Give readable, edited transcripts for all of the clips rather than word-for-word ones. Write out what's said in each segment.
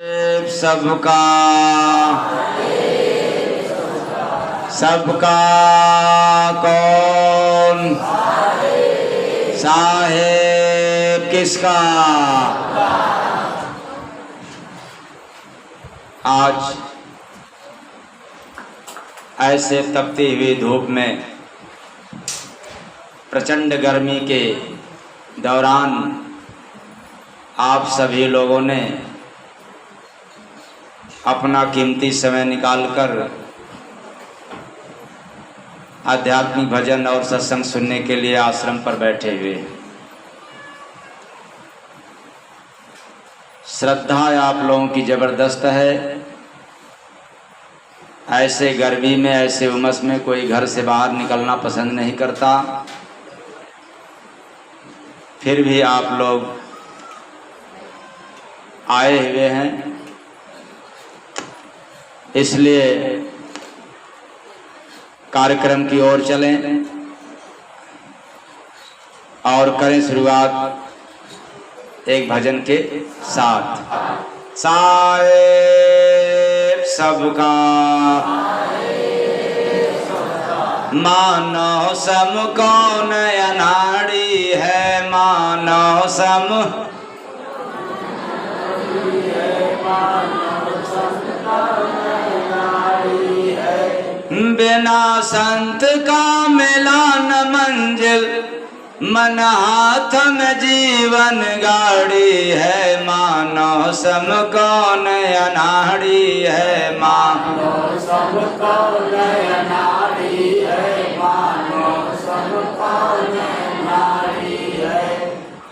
सबका सबका कौन साहेब किसका। आज ऐसे तपती हुई धूप में प्रचंड गर्मी के दौरान आप सभी लोगों ने अपना कीमती समय निकालकर आध्यात्मिक भजन और सत्संग सुनने के लिए आश्रम पर बैठे हुए। श्रद्धा आप लोगों की जबरदस्त है। ऐसे गर्मी में, ऐसे उमस में कोई घर से बाहर निकलना पसंद नहीं करता, फिर भी आप लोग आए हुए हैं। इसलिए कार्यक्रम की ओर चलें और करें शुरुआत एक भजन के साथ। साहेब सबका मानो सम कौन अनाड़ी है, मानो सम बिना संत का मिला न मंजिल, मन हाथ में जीवन गाड़ी है, मानो सम कौन अनाड़ी है, मानो सम कौन अनाड़ी है, मानो सम कौन अनाड़ी है।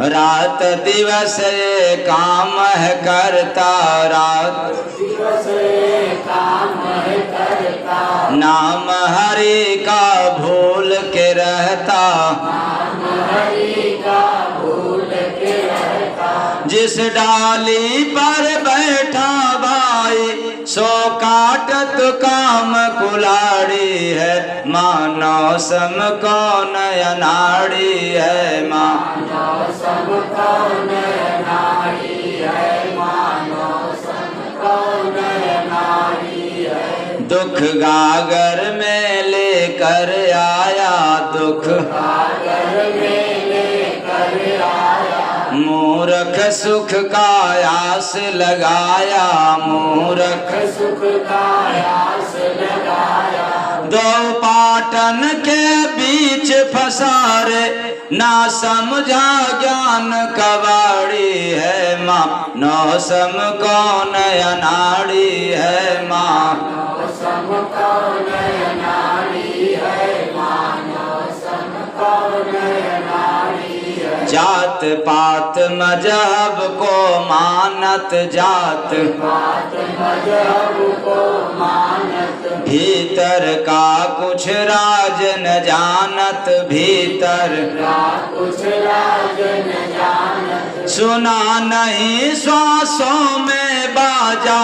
रात दिवस ये काम है करता, रात दिवस ये काम है करता, नाम हरि का भूल के रहता, नाम हरि का भूल के रहता। जिस डाली पर बैठा भाई, सो काटत काम कुलाड़ी है, मानो सम कौन अनाड़ी है, मानो सम कौन अनाड़ी है, मानो सम कौन अनाड़ी है। दुख गागर में लेकर आया, दुख गागर में लेकर आया, मूर्ख सुख का आस लगाया, मूर्ख सुख का आस लगाया। दो पाटन के बीच फसारे, ना समझा ज्ञान कबाड़ी है, मानो सम कौन अनाड़ी है, मानो सम कौन अनाड़ी है, मानो सम कौन अनाड़ी है। जात पात मजहब को मानत, जात पात मजहब को मानत, भीतर का कुछ राज न जानत, भीतर का कुछ राज न जानत। सुना नहीं श्वासों में बाजा,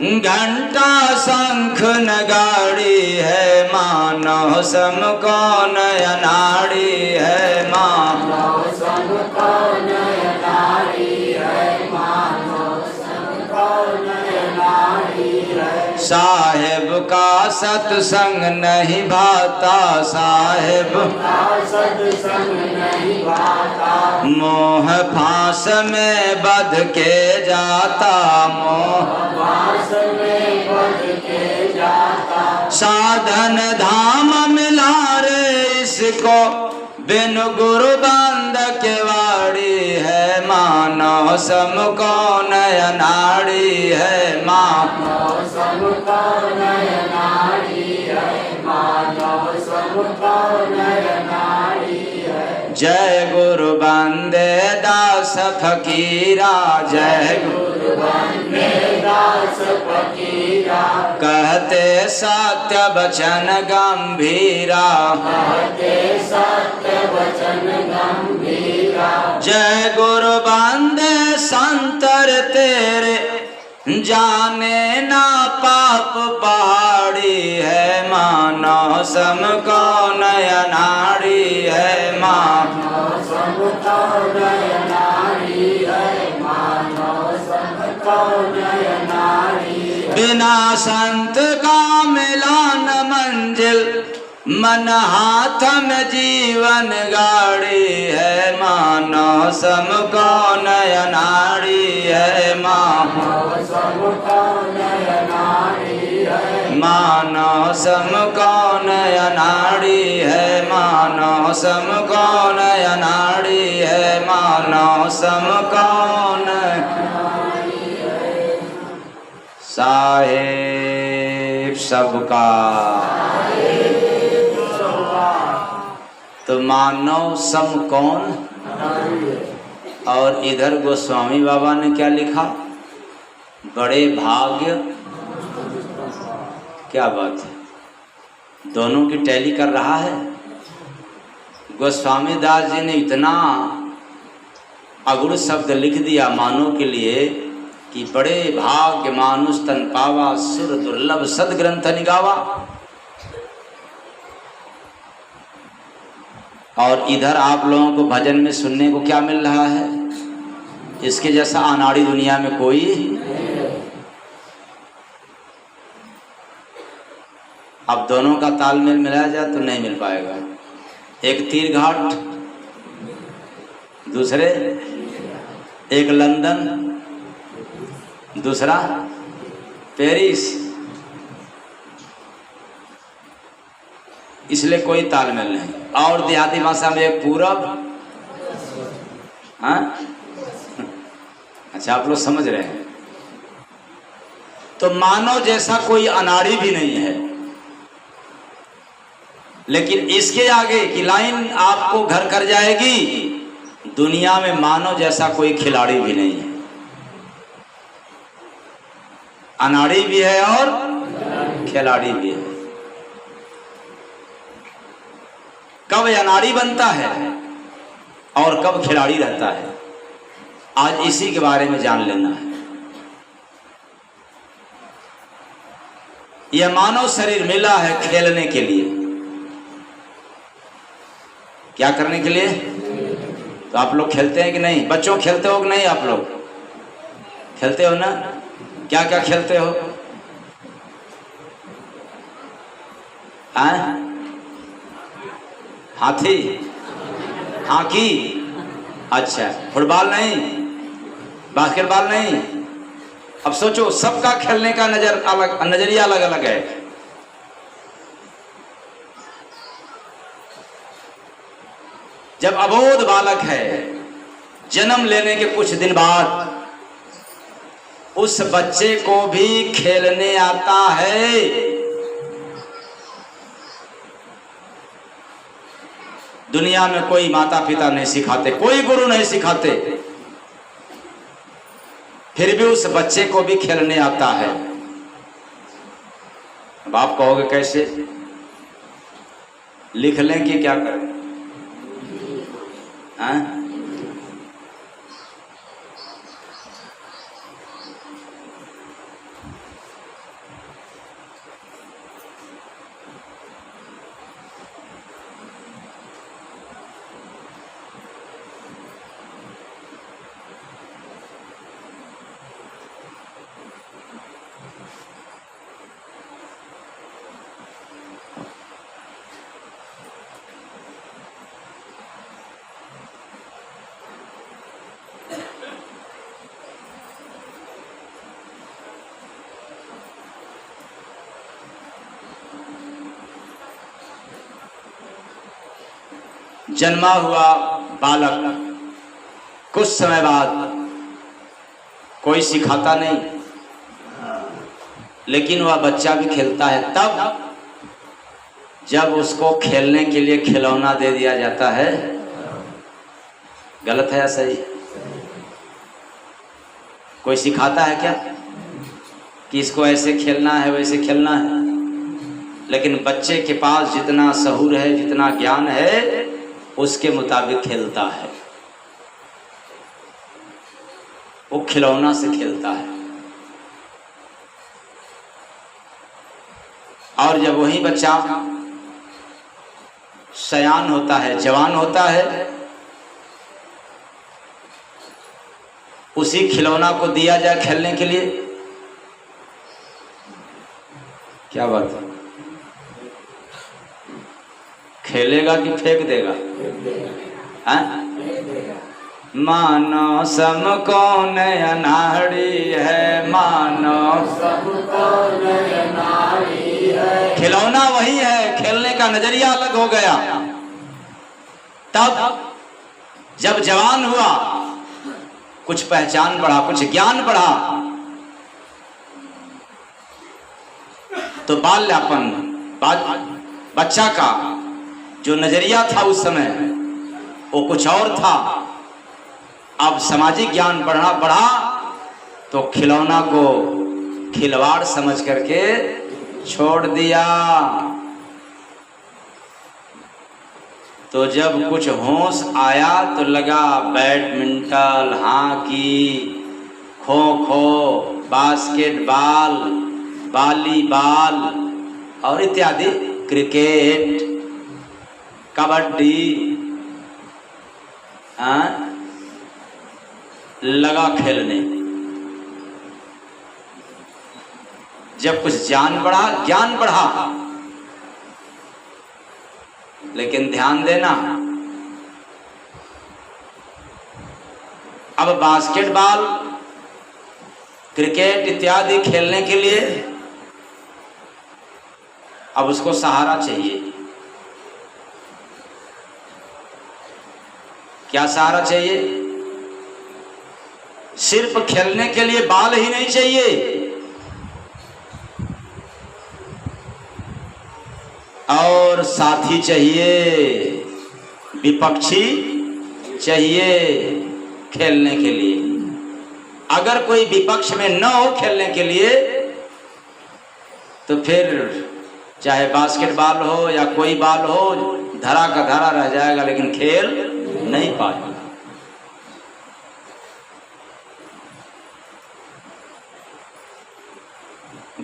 घंटा शंख नगाड़ी है, मानो सम कौन अनाड़ी है, मानो सम कौन अनाड़ी है, मानो सम कौन अनाड़ी है। साहेब का सत्संग नहीं भाता, साहेब का सत्संग नहीं भाता, मोह फांस में बध के जाता, मोह फांस में बध के जाता। साधन धाम मिला रे इसको, बिन गुरु बंद के वाड़ी है, मानो सम कौन अनाड़ी है, मानो सम कौन अनाड़ी है, मानो सम कौन अनाड़ी है। जय गुरु बंदे दास फकीरा, जय गुरु बंदे दास फकीरा, कहते सत्य वचन गंभीरा, कहते सत्य वचन गंभीरा। जय गुरु बंदे संतर तेरे, जाने ना पाप पहाड़ी है, मानो सम कौन अनाड़ी है, मानो सम कौन अनाड़ी है, मानो सम कौन बिना संत का मिला न मंजिल, मन हाथ में जीवन गाड़ी है, मानो समको नयनाड़ी है, मानो समको नयनाड़ी है, मानो समको नयनाड़ी है, मानो समको नयनाड़ी है, मानो समको नयनाड़ी है। साहेब सबका तो मानव सम कौन। और इधर गोस्वामी बाबा ने क्या लिखा, बड़े भाग्य। क्या बात है, दोनों की टैली कर रहा है। गोस्वामी दास जी ने इतना अगुण शब्द लिख दिया मानव के लिए कि बड़े भाग्य मानुष तन पावा, सुर दुर्लभ सदग्रंथ निगावा। और इधर आप लोगों को भजन में सुनने को क्या मिल रहा है, इसके जैसा अनाड़ी दुनिया में कोई। अब दोनों का तालमेल मिलाया जाए तो नहीं मिल पाएगा। एक तीर घाट, दूसरे एक लंदन, दूसरा पेरिस, इसलिए कोई तालमेल नहीं। और देहाती भाषा में एक पूरब। हाँ अच्छा, आप लोग समझ रहे हैं। तो मानव जैसा कोई अनाड़ी भी नहीं है, लेकिन इसके आगे की लाइन आपको घर कर जाएगी, दुनिया में मानव जैसा कोई खिलाड़ी भी नहीं है। अनाड़ी भी है और खिलाड़ी भी है। कब अनाड़ी बनता है और कब खिलाड़ी रहता है, आज इसी के बारे में जान लेना है। यह मानव शरीर मिला है खेलने के लिए। क्या करने के लिए? तो आप लोग खेलते हैं कि नहीं? बच्चों खेलते हो कि नहीं? आप लोग खेलते हो ना? क्या क्या खेलते हो? हाथी, हॉकी, अच्छा फुटबॉल नहीं, बास्केटबॉल नहीं। अब सोचो, सबका खेलने का नजरिया अलग अलग है। जब अबोध बालक है, जन्म लेने के कुछ दिन बाद उस बच्चे को भी खेलने आता है। दुनिया में कोई माता पिता नहीं सिखाते, कोई गुरु नहीं सिखाते, फिर भी उस बच्चे को भी खेलने आता है। अब आप कहोगे कैसे? लिख लें कि क्या करें? हाँ? जन्मा हुआ बालक कुछ समय बाद कोई सिखाता नहीं, लेकिन वह बच्चा भी खेलता है तब जब उसको खेलने के लिए खिलौना दे दिया जाता है। गलत है या सही? कोई सिखाता है क्या कि इसको ऐसे खेलना है, वैसे खेलना है? लेकिन बच्चे के पास जितना सहूर है, जितना ज्ञान है, उसके मुताबिक खेलता है। वो खिलौना से खेलता है। और जब वही बच्चा सयान होता है, जवान होता है, उसी खिलौना को दिया जाए खेलने के लिए, क्या बात है, खेलेगा कि फेंक देगा? मानो सम कौन अनाड़ी है, मानो सम कौन अनाड़ी है। खिलौना वही है, खेलने का नजरिया अलग हो गया। तब जब जवान हुआ, कुछ पहचान बढ़ा, कुछ ज्ञान बढ़ा, तो बाल्यापन बच्चा का जो नजरिया था उस समय वो कुछ और था। अब सामाजिक ज्ञान बढ़ा तो खिलौना को खिलवाड़ समझ करके छोड़ दिया। तो जब कुछ होश आया तो लगा badminton, hockey, kho kho, basketball, volleyball और इत्यादि, क्रिकेट, कबड्डी, लगा खेलने। जब कुछ ज्ञान बढ़ा, लेकिन ध्यान देना, अब बास्केटबॉल, क्रिकेट इत्यादि खेलने के लिए अब उसको सहारा चाहिए। क्या सहारा चाहिए? सिर्फ खेलने के लिए बाल ही नहीं चाहिए, और साथी चाहिए, विपक्षी चाहिए खेलने के लिए। अगर कोई विपक्ष में न हो खेलने के लिए तो फिर चाहे बास्केटबॉल हो या कोई बॉल हो, धरा का धरा रह जाएगा, लेकिन खेल नहीं पाएगा।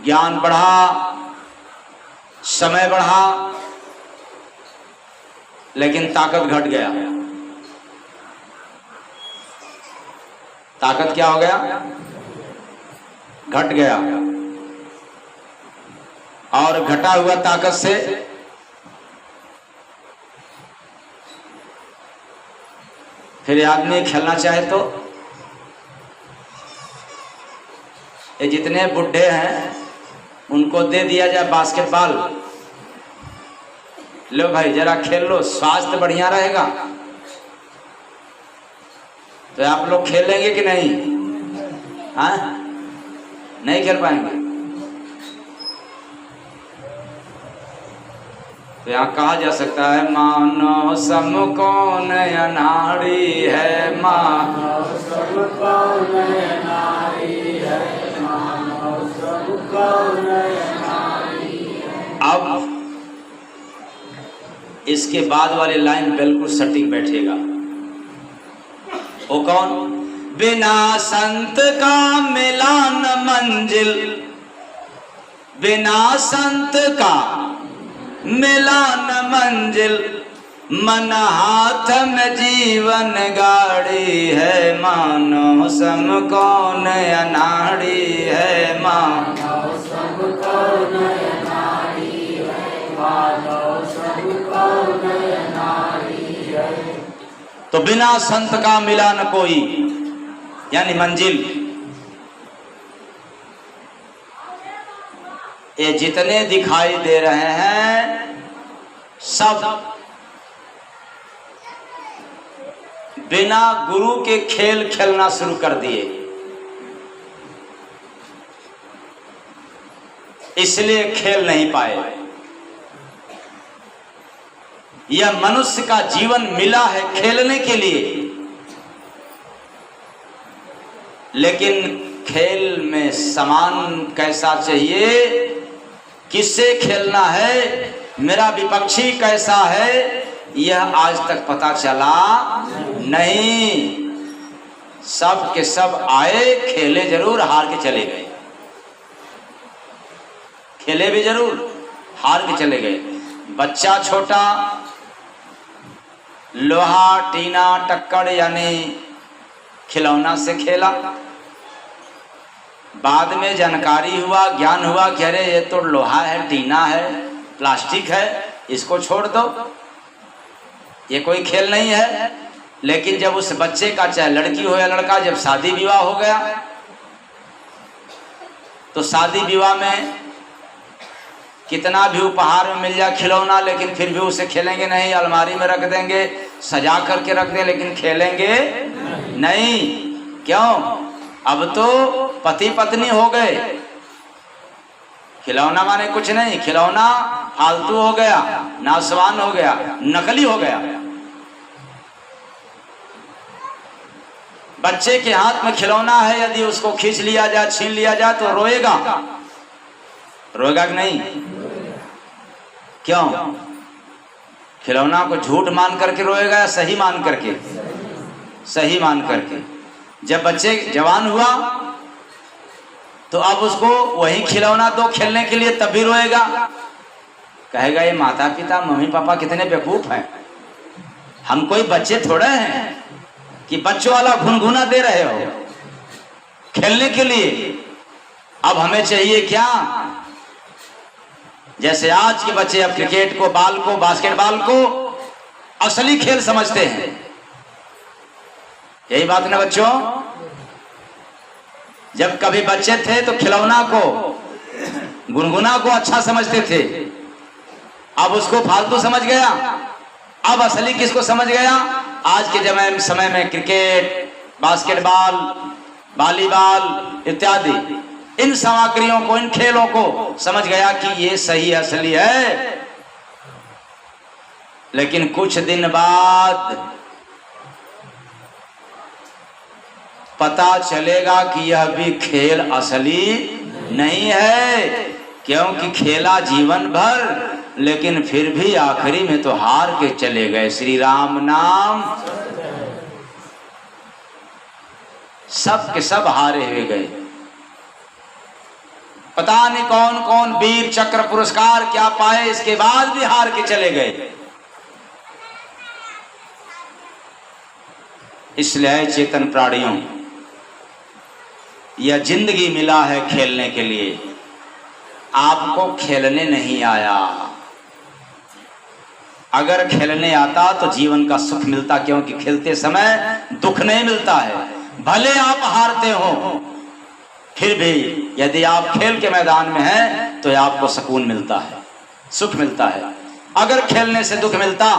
ज्ञान बढ़ा, समय बढ़ा, लेकिन ताकत घट गया। ताकत क्या हो गया? घट गया। और घटा हुआ ताकत से फिर आदमी खेलना चाहे तो, ये जितने बुढ़े हैं उनको दे दिया जाए बास्केटबॉल, लो भाई जरा खेल लो, स्वास्थ्य बढ़िया रहेगा। तो आप लोग खेलेंगे कि नहीं? हाँ, नहीं खेल पाएंगे। तो यहाँ कहा जा सकता है, मानो सम कौन अनाड़ी है, मानो सम कौन अनाड़ी है, मानो सम कौन अनाड़ी है। अब इसके बाद वाली लाइन बिल्कुल सटीक बैठेगा। वो कौन? बिना संत का मिला न मंजिल, बिना संत का मिला न मंजिल, मन हाथ में जीवन गाड़ी है, मानो सम कौन अनाड़ी है, मानो सम कौन अनाड़ी है, मानो सम कौन अनाड़ी है। तो बिना संत का मिला न कोई, यानी मंजिल। ये जितने दिखाई दे रहे हैं सब बिना गुरु के खेल खेलना शुरू कर दिए, इसलिए खेल नहीं पाए। यह मनुष्य का जीवन मिला है खेलने के लिए, लेकिन खेल में सामान कैसा चाहिए, किससे खेलना है, मेरा विपक्षी कैसा है, यह आज तक पता चला नहीं। सब के सब आए, खेले जरूर, हार के चले गए। खेले भी जरूर, हार के चले गए। बच्चा छोटा, लोहा टीना टक्कड़ यानी खिलौना से खेला, बाद में जानकारी हुआ, ज्ञान हुआ कि अरे ये तो लोहा है, टीना है, प्लास्टिक है, इसको छोड़ दो, ये कोई खेल नहीं है। लेकिन जब उस बच्चे का, चाहे लड़की हो या लड़का, जब शादी विवाह हो गया तो शादी विवाह में कितना भी उपहार में मिल जाए खिलौना, लेकिन फिर भी उसे खेलेंगे नहीं, अलमारी में रख देंगे, सजा करके रख दें, लेकिन खेलेंगे नहीं। क्यों? अब तो पति पत्नी हो गए, खिलौना माने कुछ नहीं, खिलौना फालतू हो गया, नासवान हो गया, नकली हो गया। बच्चे के हाथ में खिलौना है, यदि उसको खींच लिया जाए, छीन लिया जाए तो रोएगा, रोएगा कि नहीं? क्यों? खिलौना को झूठ मान करके रोएगा या सही मान करके? सही मान करके। जब बच्चे जवान हुआ तो अब उसको वही खिलौना दो खेलने के लिए, तब भी रोएगा, कहेगा ये माता पिता मम्मी पापा कितने बेवकूफ हैं, हम कोई बच्चे थोड़े हैं कि बच्चों वाला गुनगुना दे रहे हो खेलने के लिए। अब हमें चाहिए क्या? जैसे आज के बच्चे अब क्रिकेट को, बॉल को, बास्केटबॉल को असली खेल समझते हैं, यही बात ना बच्चों? जब कभी बच्चे थे तो खिलौना को, गुनगुना को अच्छा समझते थे, अब उसको फालतू समझ गया। अब असली किसको समझ गया? आज के समय में क्रिकेट, बास्केटबॉल, वॉलीबॉल इत्यादि इन सामग्रियों को, इन खेलों को समझ गया कि ये सही असली है। लेकिन कुछ दिन बाद पता चलेगा कि यह भी खेल असली नहीं है, क्योंकि खेला जीवन भर, लेकिन फिर भी आखिरी में तो हार के चले गए। श्री राम नाम सब के सब हारे हुए गए। पता नहीं कौन कौन वीर चक्र पुरस्कार क्या पाए, इसके बाद भी हार के चले गए। इसलिए चेतन प्राणियों, यह जिंदगी मिला है खेलने के लिए, आपको खेलने नहीं आया। अगर खेलने आता तो जीवन का सुख मिलता, क्योंकि खेलते समय दुख नहीं मिलता है। भले आप हारते हो, फिर भी यदि आप खेल के मैदान में हैं तो आपको सुकून मिलता है, सुख मिलता है। अगर खेलने से दुख मिलता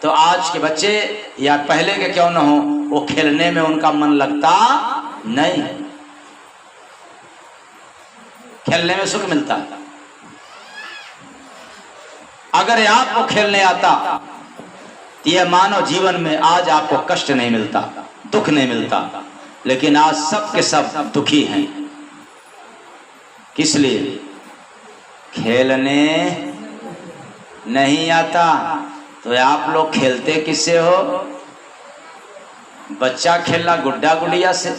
तो आज के बच्चे या पहले के क्यों न हो, वो खेलने में उनका मन लगता नहीं। खेलने में सुख मिलता है। अगर आपको खेलने आता तो यह मानव जीवन में आज आपको कष्ट नहीं मिलता, दुख नहीं मिलता। लेकिन आज सब के सब दुखी हैं। किस लिए? खेलने नहीं आता। तो आप लोग खेलते किससे हो? बच्चा खेलना गुड्डा गुड़िया से,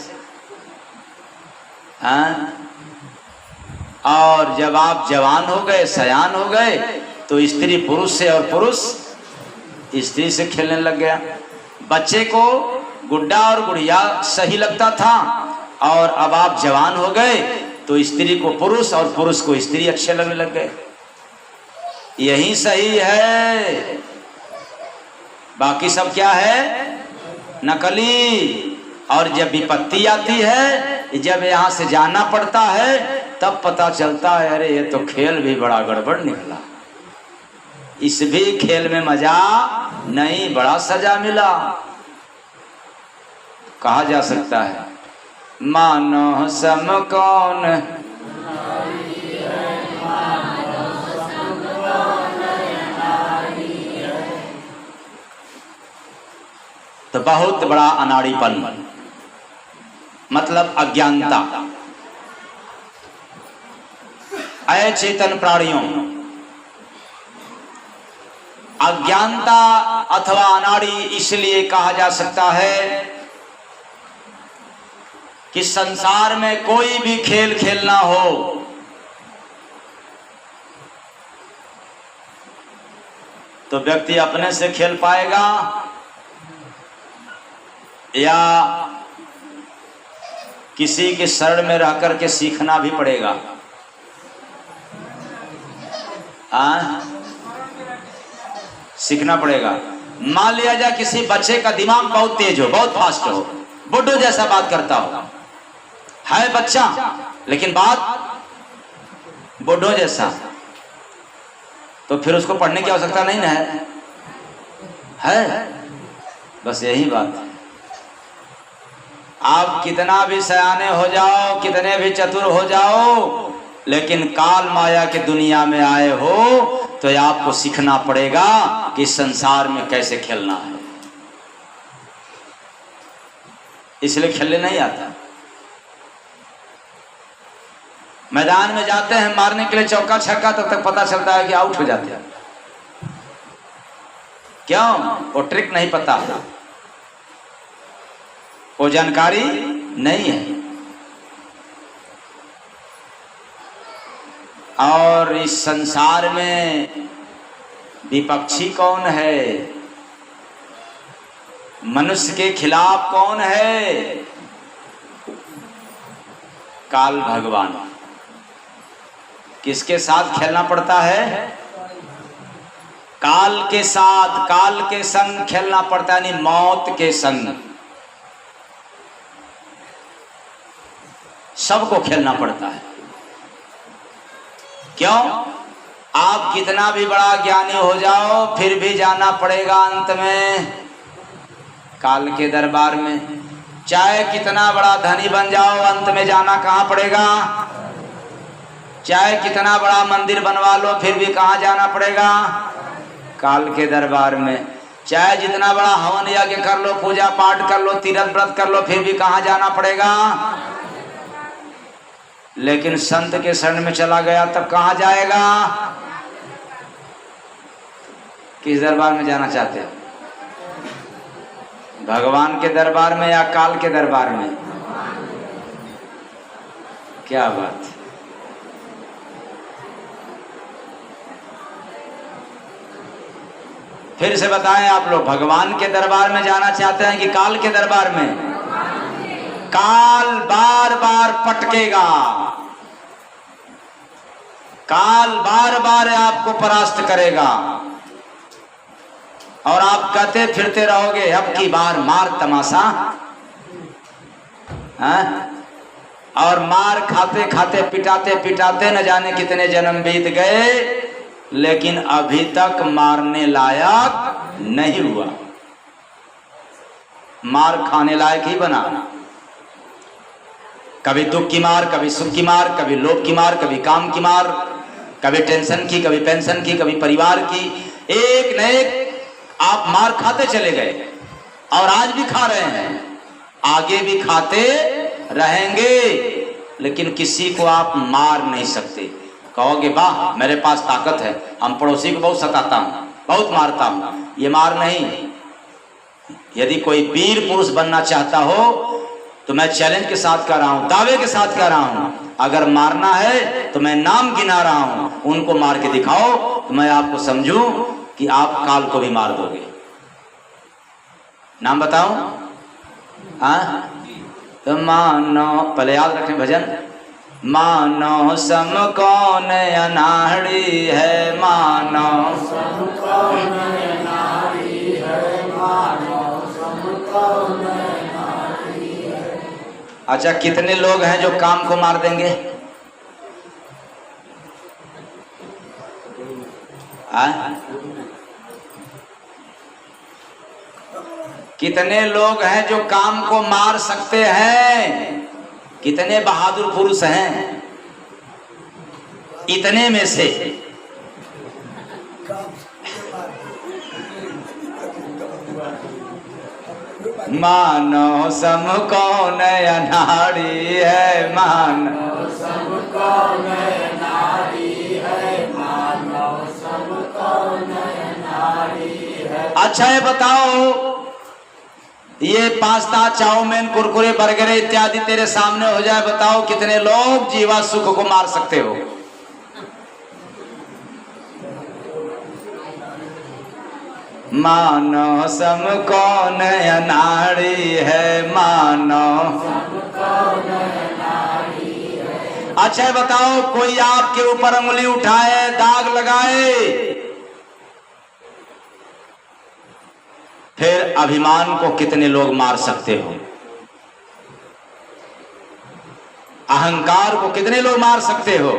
हाँ? और जब आप जवान हो गए, सयान हो गए, तो स्त्री पुरुष से और पुरुष स्त्री से खेलने लग गया। बच्चे को गुड्डा और गुड़िया सही लगता था, और अब आप जवान हो गए तो स्त्री को पुरुष और पुरुष को स्त्री अच्छे लगने लग गए। यही सही है, बाकी सब क्या है? नकली। और जब विपत्ति आती है, जब यहाँ से जाना पड़ता है, तब पता चलता है अरे ये तो खेल भी बड़ा गड़बड़ निकला, इस भी खेल में मजा नहीं, बड़ा सजा मिला। कहा जा सकता है मानो सम कौन, तो बहुत बड़ा अनाड़ीपन, मतलब अज्ञानता। ऐ चेतन प्राणियों, अज्ञानता अथवा अनाड़ी इसलिए कहा जा सकता है कि संसार में कोई भी खेल खेलना हो तो व्यक्ति अपने से खेल पाएगा या किसी के शरण में रह कर के सीखना भी पड़ेगा। सीखना पड़ेगा। मान लिया जाए किसी बच्चे का दिमाग बहुत तेज हो, बहुत फास्ट हो, बुड्ढो जैसा बात करता हो, है बच्चा लेकिन बात बुड्ढो जैसा, तो फिर उसको पढ़ने की आवश्यकता नहीं ना है। बस यही बात है। आप कितना भी सयाने हो जाओ, कितने भी चतुर हो जाओ, लेकिन काल माया की दुनिया में आए हो तो आपको सीखना पड़ेगा कि संसार में कैसे खेलना है। इसलिए खेलने नहीं आता। मैदान में जाते हैं मारने के लिए चौका छक्का, तब तक पता चलता है कि आउट हो जाते हैं। क्यों? वो ट्रिक नहीं पता, वो जानकारी नहीं है। और इस संसार में विपक्षी कौन है? मनुष्य के खिलाफ कौन है? काल भगवान। किसके साथ खेलना पड़ता है? काल के साथ, काल के संग खेलना पड़ता है, यानी मौत के संग सबको खेलना पड़ता है। क्यों? आप कितना भी बड़ा ज्ञानी हो जाओ, फिर भी जाना पड़ेगा अंत में काल के दरबार में। चाहे कितना बड़ा धनी बन जाओ, अंत में जाना कहाँ पड़ेगा? चाहे कितना बड़ा मंदिर बनवा लो, फिर भी कहाँ जाना पड़ेगा? काल के दरबार में। चाहे जितना बड़ा हवन यज्ञ कर लो, पूजा पाठ कर लो, तीर्थ व्रत कर लो, फिर भी कहाँ जाना पड़ेगा? लेकिन संत के शरण में चला गया तब कहाँ जाएगा? किस दरबार में जाना चाहते हो? भगवान के दरबार में या काल के दरबार में? क्या बात है। फिर से बताएं आप लोग, भगवान के दरबार में जाना चाहते हैं कि काल के दरबार में? काल बार बार पटकेगा, काल बार बार आपको परास्त करेगा और आप कहते फिरते रहोगे अब की बार मार तमाशा। और मार खाते खाते, पिटाते पिटाते न जाने कितने जन्म बीत गए, लेकिन अभी तक मारने लायक नहीं हुआ। मार खाने लायक ही बना। कभी दुख की मार, कभी सुख की मार, कभी लोभ की मार, कभी काम की मार, कभी टेंशन की, कभी पेंशन की, कभी परिवार की, एक न एक आप मार खाते चले गए और आज भी खा रहे हैं, आगे भी खाते रहेंगे, लेकिन किसी को आप मार नहीं सकते। कहोगे वाह मेरे पास ताकत है, हम पड़ोसी को बहुत सताता हूं, बहुत मारता हूं। ये मार नहीं। यदि कोई वीर पुरुष बनना चाहता हो तो मैं चैलेंज के साथ कह रहा हूं, दावे के साथ कह रहा हूं, अगर मारना है तो मैं नाम गिना रहा हूं, उनको मार के दिखाओ तो मैं आपको समझूं कि आप काल को भी मार दोगे। नाम बताओ? तो मानो, पहले याद रखें भजन, मानो सम कौन अनाड़ी है, मानो सम कौन अनाड़ी है, मानो सम कौन अनाड़ी है। अच्छा, कितने लोग हैं जो काम को मार देंगे? कितने लोग हैं जो काम को मार सकते हैं? कितने बहादुर पुरुष हैं? इतने में से मानो सम कौन अनाड़ी है, मानो सम कौन अनाड़ी है, मानो सम कौन अनाड़ी है। अच्छा ये बताओ, ये पास्ता, चाउमीन, कुरकुरे, बर्गर इत्यादि तेरे सामने हो जाए, बताओ कितने लोग जीवा सुख को मार सकते हो? मानो सम कौन अनाड़ी है, मानो अच्छा बताओ, कोई आपके ऊपर उंगली उठाए, दाग लगाए, फिर अभिमान को कितने लोग मार सकते हो? अहंकार को कितने लोग मार सकते हो?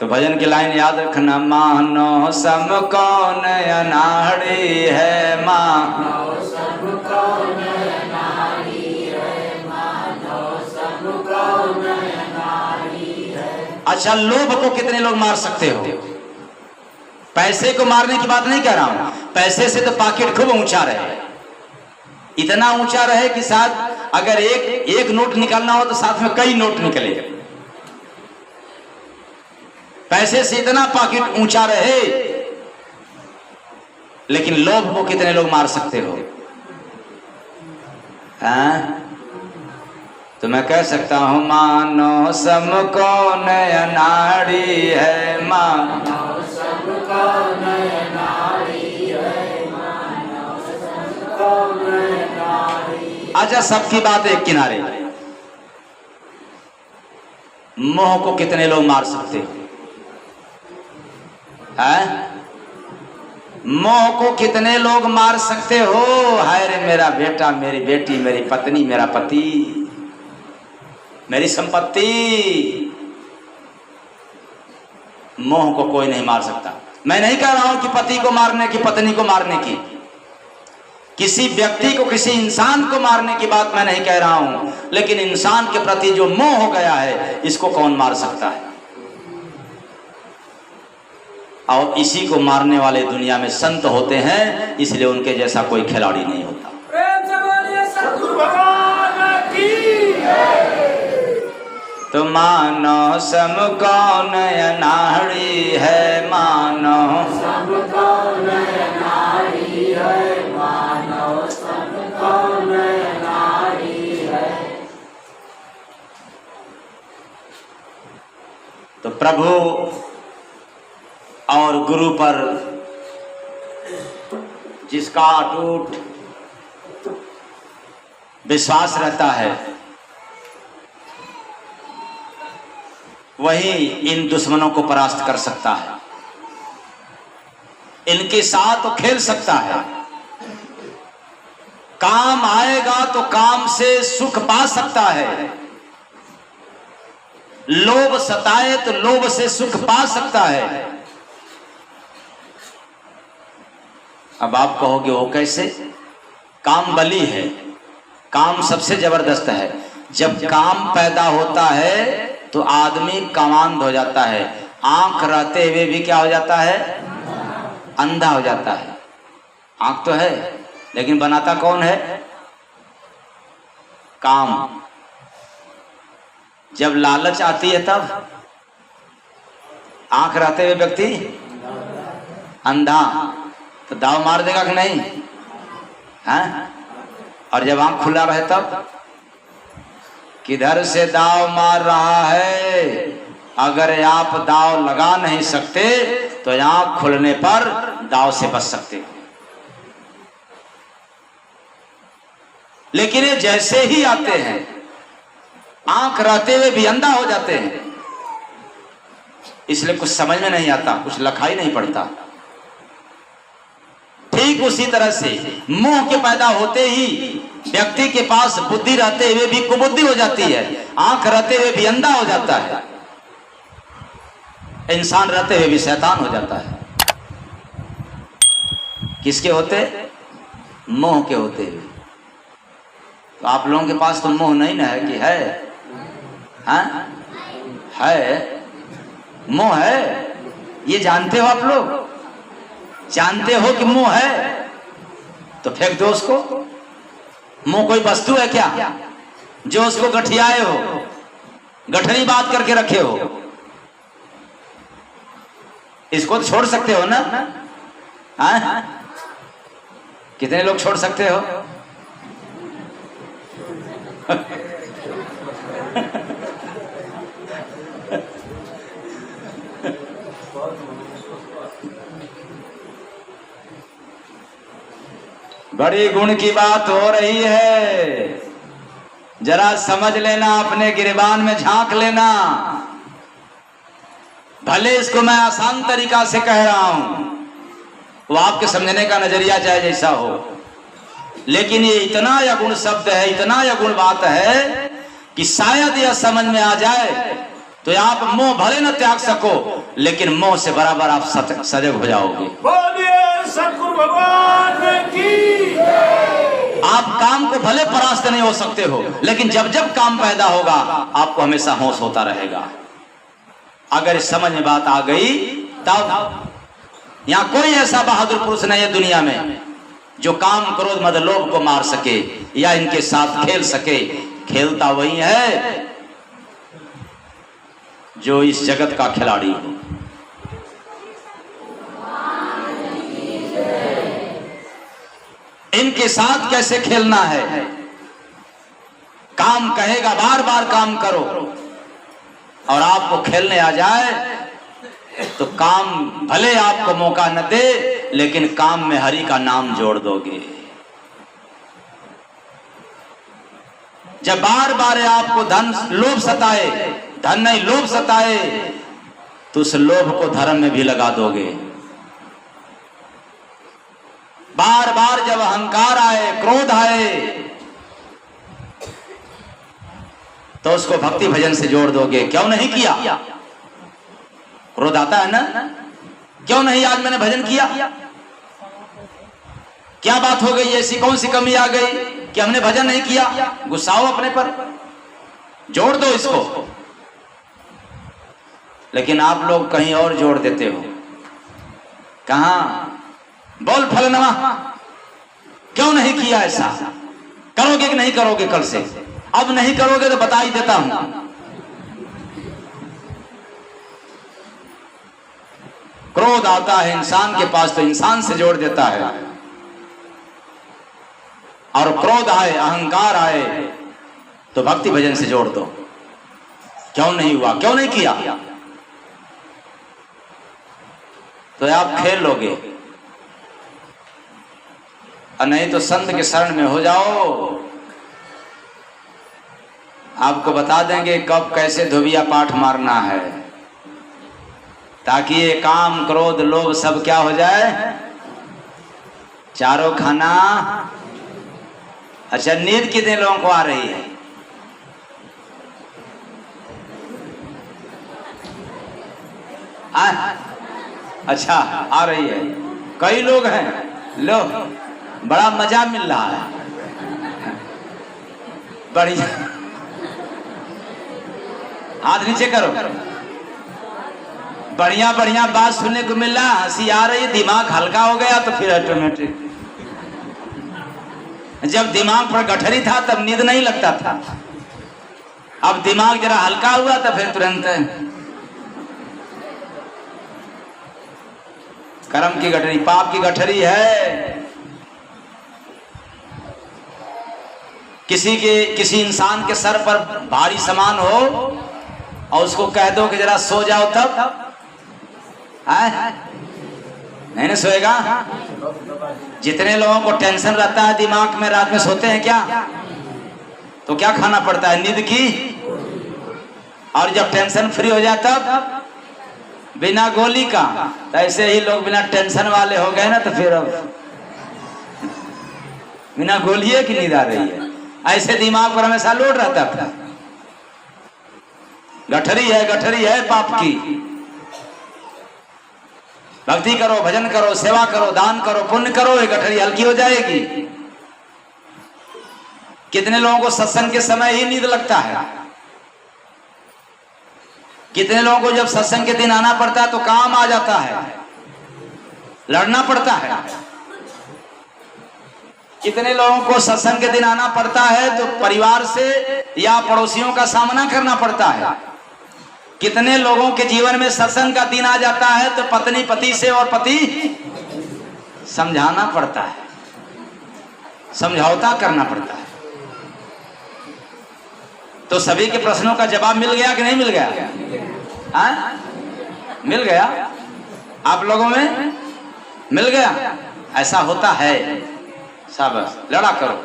तो भजन की लाइन याद रखना, मानो सम कौन अनाड़ी है, मानो सब कौन अनाड़ी है, मानो सब कौन अनाड़ी है। अच्छा, लोभ को कितने लोग मार सकते हो? पैसे को मारने की बात नहीं कह रहा हूं, पैसे से तो पॉकेट खूब ऊंचा रहे, इतना ऊंचा रहे कि साथ अगर एक नोट निकालना हो तो साथ में कई नोट निकले, पैसे से इतना पॉकेट ऊंचा रहे। लेकिन लोभ को कितने लोग मार सकते हो? हाँ? तो मैं कह सकता हूं, मानो सम कौन अनाड़ी है, मानो सब कौन अनाड़ी है, मानो सब कौन अनाड़ी। अच्छा, सबकी बात एक किनारे, मोह को कितने लोग मार सकते हो? है? मोह को कितने लोग मार सकते हो? हाय रे मेरा बेटा, मेरी बेटी, मेरी पत्नी, मेरा पति, मेरी संपत्ति। मोह को कोई नहीं मार सकता। मैं नहीं कह रहा हूं कि पति को मारने की, पत्नी को मारने की, किसी व्यक्ति को, किसी इंसान को मारने की बात मैं नहीं कह रहा हूं, लेकिन इंसान के प्रति जो मोह हो गया है, इसको कौन मार सकता है? और इसी को मारने वाले दुनिया में संत होते हैं, इसलिए उनके जैसा कोई खिलाड़ी नहीं होता। तो मानो सम कौन अनाड़ी है, मानो सब कौन अनाड़ी है, मानो सब कौन अनाड़ी है। तो प्रभु और गुरु पर जिसका अटूट विश्वास रहता है, वही इन दुश्मनों को परास्त कर सकता है, इनके साथ तो खेल सकता है। काम आएगा तो काम से सुख पा सकता है, लोभ सताए तो लोभ से सुख पा सकता है। अब आप कहोगे वो कैसे? काम बली है, काम सबसे जबरदस्त है। जब काम पैदा होता है तो आदमी कामांध हो जाता है, आंख रहते हुए भी क्या हो जाता है? अंधा हो जाता है। आंख तो है लेकिन बनाता कौन है? काम। जब लालच आती है तब आंख रहते हुए व्यक्ति अंधा, तो दाव मार देगा कि नहीं? हैं? और जब आंख खुला रहे तब किधर से दाव मार रहा है? अगर आप दाव लगा नहीं सकते तो आंख खुलने पर दाव से बच सकते हो। लेकिन ये जैसे ही आते हैं, आंख रहते हुए भी अंधा हो जाते हैं, इसलिए कुछ समझ में नहीं आता, कुछ लखाई नहीं पड़ता। ठीक उसी तरह से मोह के पैदा होते ही व्यक्ति के पास बुद्धि रहते हुए भी कुबुद्धि हो जाती है, आंख रहते हुए भी अंधा हो जाता है, इंसान रहते हुए भी शैतान हो जाता है। किसके होते? मोह के होते हुए। तो आप लोगों के पास तो मोह नहीं ना है कि है? हाँ? है, मोह है, ये जानते हो आप लोग? जानते हो कि मोह है? तो फेंक दो उसको। मोह कोई वस्तु है क्या जो उसको गठियाए हो, गठनी बात करके रखे हो? इसको तो छोड़ सकते हो ना? हाँ? कितने लोग छोड़ सकते हो? बड़ी गुण की बात हो रही है, जरा समझ लेना, अपने गिरबान में झांक लेना। भले इसको मैं आसान तरीका से कह रहा हूं, वो आपके समझने का नजरिया चाहे जैसा हो, लेकिन ये इतना यगुण शब्द है, इतना यगुण बात है कि शायद यह समझ में आ जाए तो आप मोह भले न त्याग सको, लेकिन मोह से बराबर आप सजग हो जाओगे। बोलिए सतगुरु भगवान की। आप काम को भले परास्त नहीं हो सकते हो, लेकिन जब जब काम पैदा होगा आपको हमेशा होश होता रहेगा। अगर इस समझ में बात आ गई तब यहाँ कोई ऐसा बहादुर पुरुष नहीं है दुनिया में जो काम क्रोध मद लोभ को मार सके या इनके साथ खेल सके। खेलता वही है जो इस जगत का खिलाड़ी हो। इनके साथ कैसे खेलना है? काम कहेगा बार बार काम करो, और आपको खेलने आ जाए तो काम भले आपको मौका न दे, लेकिन काम में हरि का नाम जोड़ दोगे। जब बार बार आपको धन लोभ सताए, धन नहीं लोभ सताए, तो उस लोभ को धर्म में भी लगा दोगे। बार बार जब अहंकार आए, क्रोध आए, तो उसको भक्ति भजन से जोड़ दोगे। क्यों नहीं किया? क्रोध आता है ना, क्यों नहीं आज मैंने भजन किया? क्या बात हो गई? ऐसी कौन सी कमी आ गई कि हमने भजन नहीं किया? गुस्साओ अपने पर, जोड़ दो इसको। लेकिन आप लोग कहीं और जोड़ देते हो। कहां? बोल फलनवा, क्यों नहीं किया? ऐसा करोगे कि नहीं करोगे? कल से अब नहीं करोगे तो बता ही देता हूं। क्रोध आता है इंसान के पास तो इंसान से जोड़ देता है, और क्रोध आए, अहंकार आए तो भक्ति भजन से जोड़ दो। क्यों नहीं हुआ? क्यों नहीं किया? तो आप खेल लोगे, और नहीं तो संत के शरण में हो जाओ। आपको बता देंगे कब कैसे धोबिया पाठ मारना है, ताकि ये काम क्रोध लोभ सब क्या हो जाए, चारों खाना। अच्छा, नींद कितने लोगों को आ रही है? अच्छा, आ रही है। कई लोग हैं, लो बड़ा मजा मिल रहा है। बढ़िया, हाथ नीचे करो। बढ़िया बढ़िया बात सुनने को मिल रहा, हंसी आ रही है, दिमाग हल्का हो गया तो फिर ऑटोमेटिक। जब दिमाग पर गठरी था तब नींद नहीं लगता था, अब दिमाग जरा हल्का हुआ तो फिर तुरंत कर्म की गठरी, पाप की गठरी है। किसी इंसान के सर पर भारी सामान हो और उसको कह दो कि जरा सो जाओ, तब नहीं ना सोएगा। जितने लोगों को टेंशन रहता है दिमाग में, रात में सोते हैं क्या? तो क्या खाना पड़ता है? नींद की। और जब टेंशन फ्री हो जाता तब बिना गोली का। तो ऐसे ही लोग बिना टेंशन वाले हो गए ना, तो फिर अब बिना गोलिए की नींद आ रही है। ऐसे दिमाग पर हमेशा लोड रहता था। गठरी है पाप की। भक्ति करो, भजन करो, सेवा करो, दान करो, पुण्य करो, ये गठरी हल्की हो जाएगी। कितने लोगों को सत्संग के समय ही नींद लगता है? कितने लोगों को जब सत्संग के दिन आना पड़ता है तो काम आ जाता है, लड़ना पड़ता है। कितने लोगों को सत्संग के दिन आना पड़ता है तो परिवार से या पड़ोसियों का सामना करना पड़ता है। कितने लोगों के जीवन में सत्संग का दिन आ जाता है तो पत्नी पति से और पति समझाना पड़ता है, समझौता करना पड़ता है। तो सभी के प्रश्नों का जवाब मिल गया कि नहीं मिल गया? मिल गया? आप लोगों में मिल गया? ऐसा होता है। शाबाश, लड़ा करो।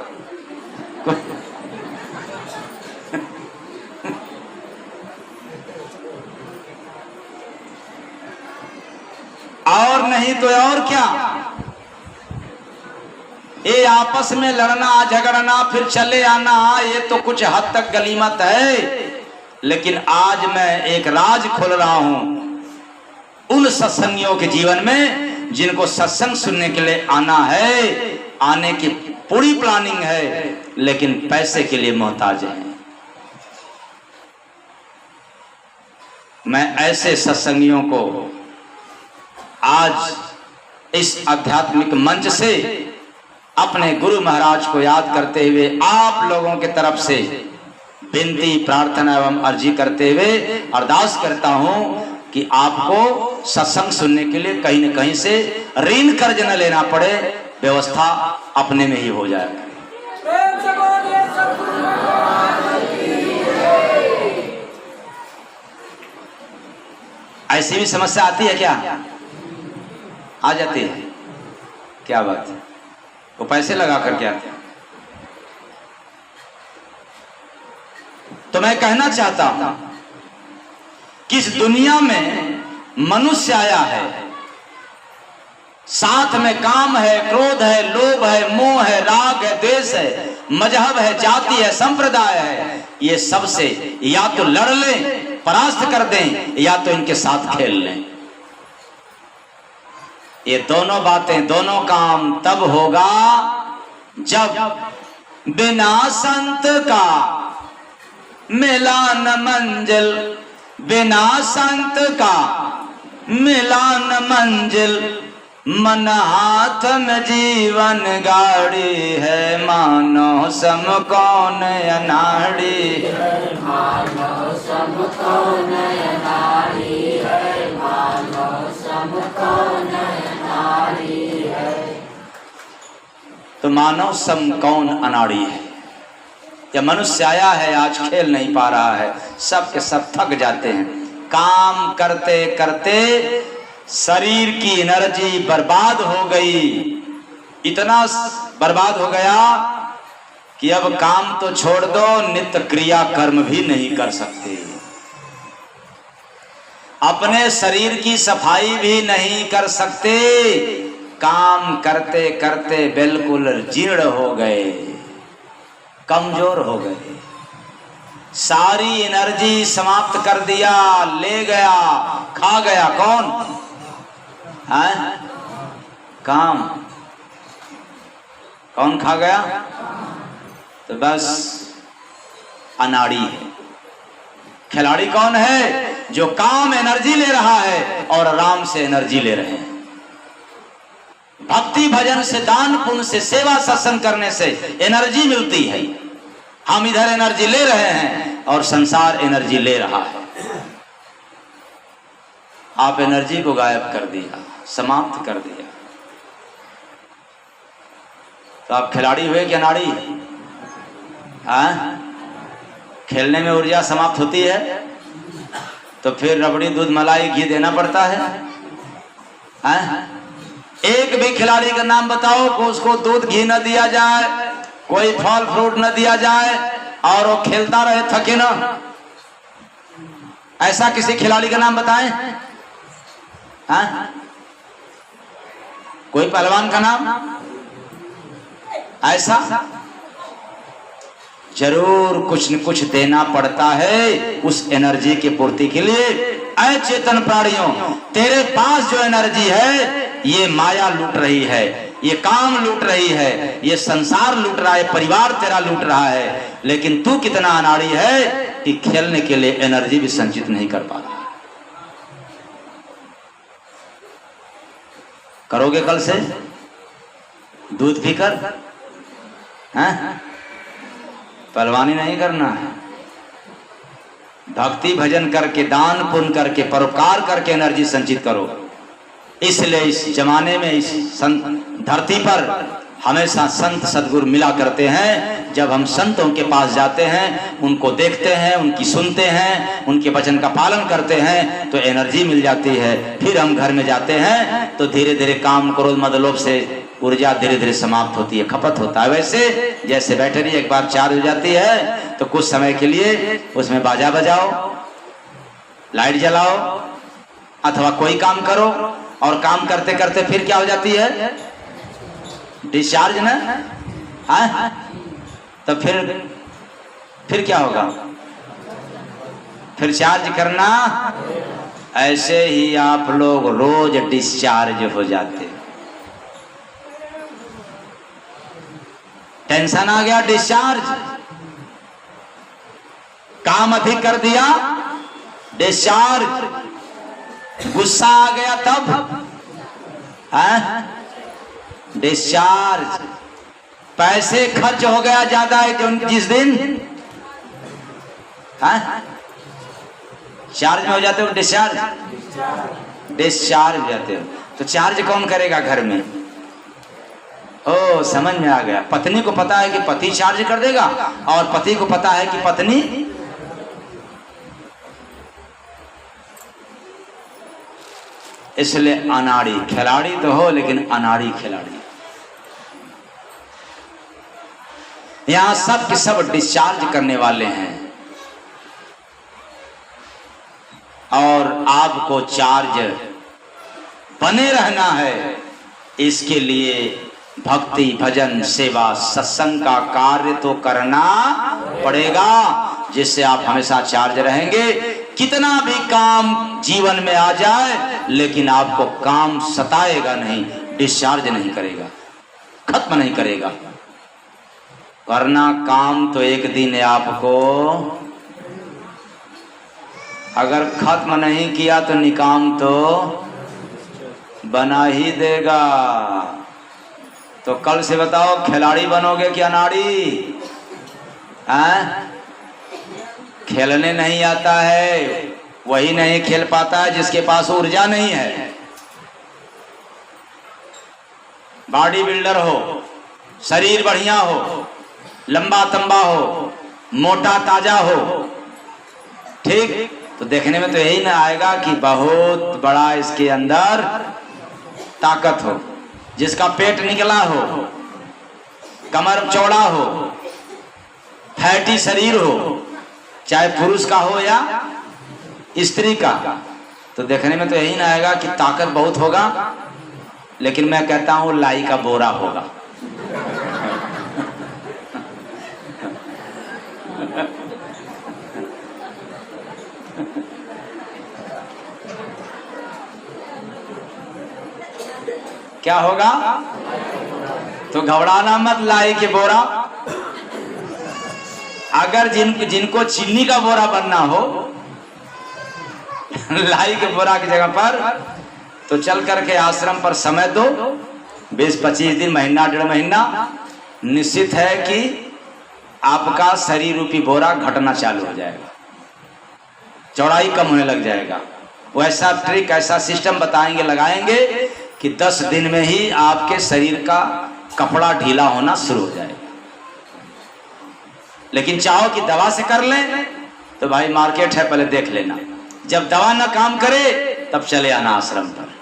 और नहीं तो और क्या, ये आपस में लड़ना झगड़ना फिर चले आना, ये तो कुछ हद तक गलीमत है। लेकिन आज मैं एक राज खोल रहा हूं उन सत्संगियों के जीवन में जिनको सत्संग सुनने के लिए आना है, आने की पूरी प्लानिंग है, लेकिन पैसे के लिए मोहताज है। मैं ऐसे सत्संगियों को आज इस आध्यात्मिक मंच से अपने गुरु महाराज को याद करते हुए आप लोगों के तरफ से विनती प्रार्थना एवं अर्जी करते हुए अरदास करता हूं कि आपको सत्संग सुनने के लिए कहीं न कहीं से ऋण कर्ज न लेना पड़े, व्यवस्था अपने में ही हो जाएगा। ऐसी भी समस्या आती है क्या? आ जाती है, क्या बात है, वो पैसे लगा कर क्या? तो मैं कहना चाहता हूं कि इस दुनिया में मनुष्य आया है, साथ में काम है, क्रोध है, लोभ है, मोह है, राग है, द्वेष है, मजहब है, जाति है, संप्रदाय है, ये सबसे या तो लड़ लें, परास्त कर दें, या तो इनके साथ खेल लें। ये दोनों बातें, दोनों काम तब होगा जब बिना संत का मिला न मंजिल, बिना संत का मिला न मंजिल, मन हाथ में जीवन गाड़ी है, मानो सम कौन अनाड़ी है, मानो सम कौन अनाड़ी है, मानो सम कौन अनाड़ी है। तो मानो सम कौन अनाड़ी है। यह मनुष्य आया है, आज खेल नहीं पा रहा है, सब के सब थक जाते हैं, काम करते करते शरीर की एनर्जी बर्बाद हो गई, इतना बर्बाद हो गया कि अब काम तो छोड़ दो, नित्य क्रिया कर्म भी नहीं कर सकते, अपने शरीर की सफाई भी नहीं कर सकते, काम करते करते बिल्कुल जीर्ण हो गए, कमजोर हो गए, सारी एनर्जी समाप्त कर दिया, ले गया, खा गया कौन है? काम। कौन खा गया? तो बस अनाड़ी है। खिलाड़ी कौन है? जो काम एनर्जी ले रहा है और आराम से एनर्जी ले रहे हैं। भक्ति भजन से, दान पुण्य से, सेवा सत्संग करने से एनर्जी मिलती है। हम इधर एनर्जी ले रहे हैं और संसार एनर्जी ले रहा है। आप एनर्जी को गायब कर दिया, समाप्त कर दिया, तो आप खिलाड़ी हुए क्या नाड़ी? हाँ, खेलने में ऊर्जा समाप्त होती है तो फिर रबड़ी दूध मलाई घी देना पड़ता है। हाँ? एक भी खिलाड़ी का नाम बताओ को उसको दूध घी न दिया जाए, कोई फल फ्रूट न दिया जाए और वो खेलता रहे थके ना, ऐसा किसी खिलाड़ी का नाम बताएं? हाँ? कोई पहलवान का नाम ऐसा? जरूर कुछ न कुछ देना पड़ता है उस एनर्जी की पूर्ति के लिए। अचेतन प्राणियों, तेरे पास जो एनर्जी है ये माया लूट रही है, ये काम लूट रही है, ये संसार लूट रहा है, परिवार तेरा लूट रहा है, लेकिन तू कितना अनाड़ी है कि खेलने के लिए एनर्जी भी संचित नहीं कर पा रहा। करोगे कल से दूध पीकर? हाँ? पहलवानी नहीं करना है, भक्ति भजन करके, दान पुण्य करके, परोपकार करके एनर्जी संचित करो। इसलिए इस जमाने में, इस धरती पर हमेशा संत सद्गुरु मिला करते हैं। जब हम संतों के पास जाते हैं, उनको देखते हैं, उनकी सुनते हैं, उनके वचन का पालन करते हैं तो एनर्जी मिल जाती है। फिर हम घर में जाते हैं तो धीरे धीरे काम क्रोध मद लोभ से ऊर्जा धीरे धीरे समाप्त होती है, खपत होता है। वैसे जैसे बैटरी एक बार चार्ज हो जाती है तो कुछ समय के लिए उसमें बाजा बजाओ, लाइट जलाओ अथवा कोई काम करो, और काम करते करते फिर क्या हो जाती है, डिस्चार्ज ना। हाँ, तो फिर क्या होगा, फिर चार्ज करना। ऐसे ही आप लोग रोज डिस्चार्ज हो जाते। टेंशन आ गया, डिस्चार्ज, काम अधिक कर दिया, डिस्चार्ज, गुस्सा आ गया तब डिस्चार्ज, पैसे खर्च हो गया ज्यादा जिस दिन चार्ज में हो जाते हो, डिस्चार्ज हो जाते हो। तो चार्ज कौन करेगा घर में? ओ, समझ में आ गया। पत्नी को पता है कि पति चार्ज कर देगा, और पति को पता है कि पत्नी, इसलिए अनाड़ी, खिलाड़ी तो हो लेकिन अनाड़ी खिलाड़ी। यहां सब के सब डिस्चार्ज करने वाले हैं, और आपको चार्ज बने रहना है। इसके लिए भक्ति, भजन, सेवा, सत्संग का कार्य तो करना पड़ेगा, जिससे आप हमेशा चार्ज रहेंगे। कितना भी काम जीवन में आ जाए, लेकिन आपको काम सताएगा नहीं, डिस्चार्ज नहीं करेगा, खत्म नहीं करेगा। वरना काम तो एक दिन आपको, अगर खत्म नहीं किया तो निकाम तो बना ही देगा। तो कल से बताओ, खिलाड़ी बनोगे कि अनाड़ी? खेलने नहीं आता है वही नहीं खेल पाता है जिसके पास ऊर्जा नहीं है। बॉडी बिल्डर हो, शरीर बढ़िया हो, लंबा तंबा हो, मोटा ताजा हो, ठीक, तो देखने में तो यही ना आएगा कि बहुत बड़ा इसके अंदर ताकत हो। जिसका पेट निकला हो, कमर चौड़ा हो, फैटी शरीर हो, चाहे पुरुष का हो या स्त्री का, तो देखने में तो यही ना आएगा कि ताकत बहुत होगा, लेकिन मैं कहता हूं लाई का बोरा होगा। क्या होगा? तो घबराना मत, लाई के बोरा। अगर जिनको चीनी का बोरा बनना हो लाई के बोरा की जगह पर, तो चल करके आश्रम पर समय दो, 20-25 दिन, महीना, 1.5 महीना। निश्चित है कि आपका शरीर रूपी बोरा घटना चालू हो जाएगा, चौड़ाई कम होने लग जाएगा। वैसा ट्रिक, ऐसा सिस्टम बताएंगे, लगाएंगे कि 10 दिन में ही आपके शरीर का कपड़ा ढीला होना शुरू हो जाएगा। लेकिन चाहो कि दवा से कर लें, तो भाई मार्केट है, पहले देख लेना। जब दवा ना काम करे तब चले आना आश्रम पर।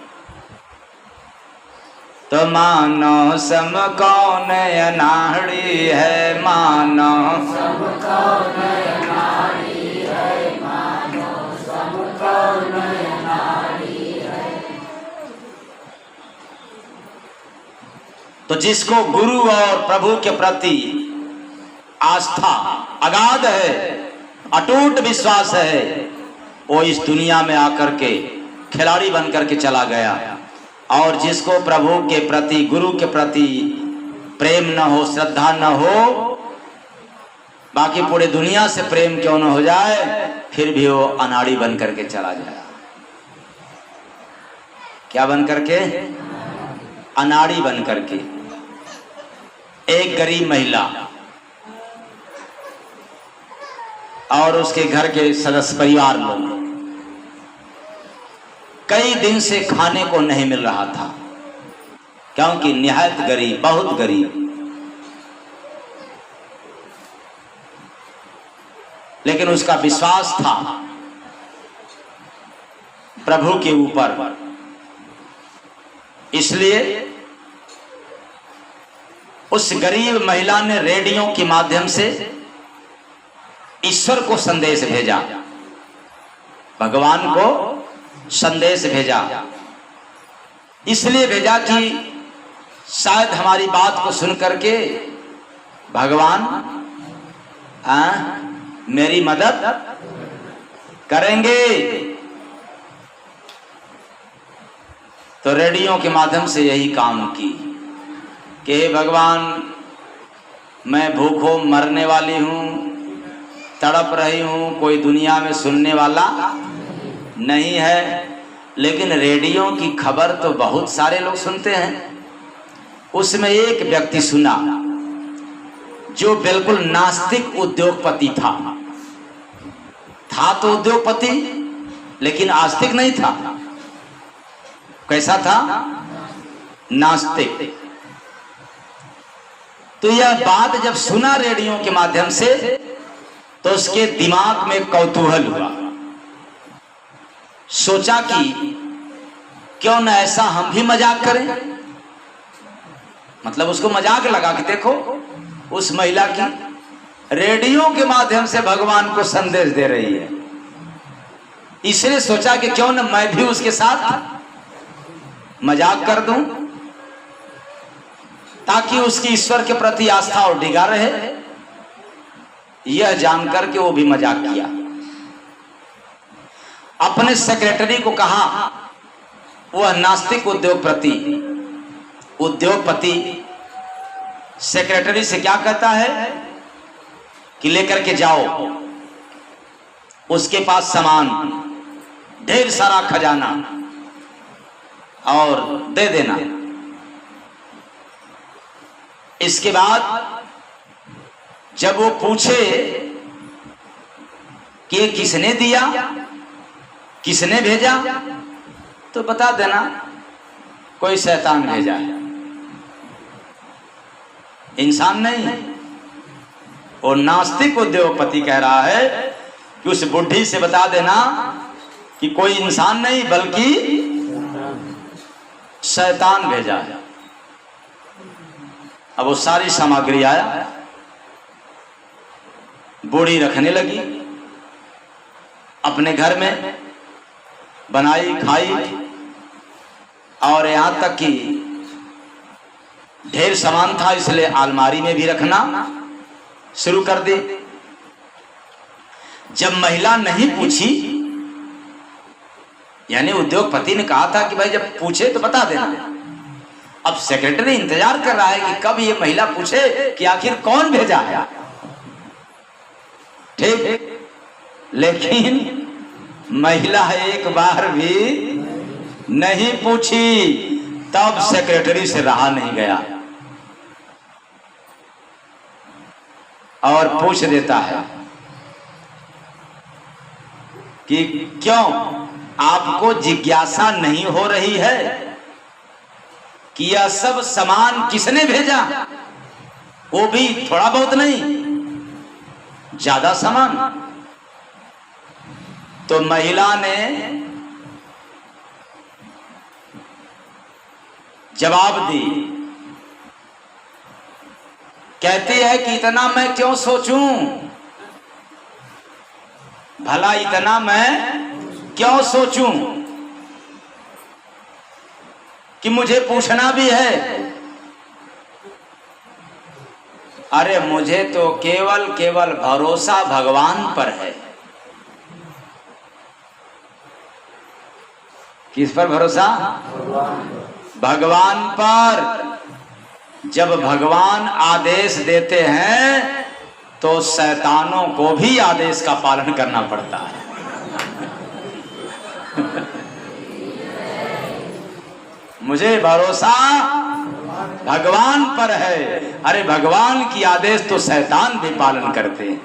तो मानो सम कौन अनाड़ी है, मानो सम कौन अनाड़ी है, मानो सम कौन अनाड़ी है। तो जिसको गुरु और प्रभु के प्रति आस्था अगाध है, अटूट विश्वास है, वो इस दुनिया में आकर के खिलाड़ी बन करके चला गया। और जिसको प्रभु के प्रति, गुरु के प्रति प्रेम न हो, श्रद्धा न हो, बाकी पूरे दुनिया से प्रेम क्यों न हो जाए, फिर भी वो अनाड़ी बन करके चला जाए। क्या बन करके? अनाड़ी बन करके। एक गरीब महिला और उसके घर के सदस्य परिवार लोग कई दिन से खाने को नहीं मिल रहा था, क्योंकि निहायत गरीब, बहुत गरीब। लेकिन उसका विश्वास था प्रभु के ऊपर, इसलिए उस गरीब महिला ने रेडियो के माध्यम से ईश्वर को संदेश भेजा, भगवान को संदेश भेजा। इसलिए भेजा कि शायद हमारी बात को सुन करके भगवान मेरी मदद करेंगे। तो रेडियो के माध्यम से यही काम की कि हे भगवान, मैं भूखों मरने वाली हूँ, तड़प रही हूँ, कोई दुनिया में सुनने वाला नहीं है, लेकिन रेडियो की खबर तो बहुत सारे लोग सुनते हैं। उसमें एक व्यक्ति सुना जो बिल्कुल नास्तिक उद्योगपति था तो उद्योगपति, लेकिन आस्तिक नहीं था। कैसा था? नास्तिक। तो यह बात जब सुना रेडियो के माध्यम से तो उसके दिमाग में कौतूहल हुआ। सोचा कि क्यों न ऐसा हम भी मजाक करें। मतलब उसको मजाक लगा कि देखो उस महिला की रेडियो के माध्यम से भगवान को संदेश दे रही है। इसलिए सोचा कि क्यों न मैं भी उसके साथ मजाक कर दूं, ताकि उसकी ईश्वर के प्रति आस्था और डिगा रहे। यह जानकर के वो भी मजाक किया। अपने सेक्रेटरी को कहा, वह नास्तिक उद्योगपति सेक्रेटरी से क्या कहता है कि लेकर के जाओ उसके पास सामान, ढेर सारा खजाना, और दे देना। इसके बाद जब वो पूछे कि ये किसने दिया, किसने भेजा, तो बता देना कोई शैतान भेजा है, इंसान नहीं। और नास्तिक उद्योगपति कह रहा है कि उस बुढ़ी से बता देना कि कोई इंसान नहीं बल्कि शैतान भेजा है। अब वो सारी सामग्री आया, बूढ़ी रखने लगी, अपने घर में बनाई खाई, और यहां तक कि ढेर सामान था इसलिए अलमारी में भी रखना शुरू कर दी। जब महिला नहीं पूछी, यानी उद्योगपति ने कहा था कि भाई जब पूछे तो बता देना। अब सेक्रेटरी इंतजार कर रहा है कि कब ये महिला पूछे कि आखिर कौन भेजा है। ठीक, लेकिन महिला एक बार भी नहीं पूछी। तब सेक्रेटरी से रहा नहीं गया और पूछ देता है कि क्यों आपको जिज्ञासा नहीं हो रही है कि यह सब सामान किसने भेजा, वो भी थोड़ा बहुत नहीं, ज्यादा सामान। तो महिला ने जवाब दी, कहती है कि इतना मैं क्यों सोचूं, भला इतना मैं क्यों सोचूं कि मुझे पूछना भी है। अरे मुझे तो केवल भरोसा भगवान पर है। किस पर भरोसा? भगवान पर। जब भगवान आदेश देते हैं तो शैतानों को भी आदेश का पालन करना पड़ता है। मुझे भरोसा भगवान पर है। अरे भगवान की आदेश तो शैतान भी पालन करते हैं।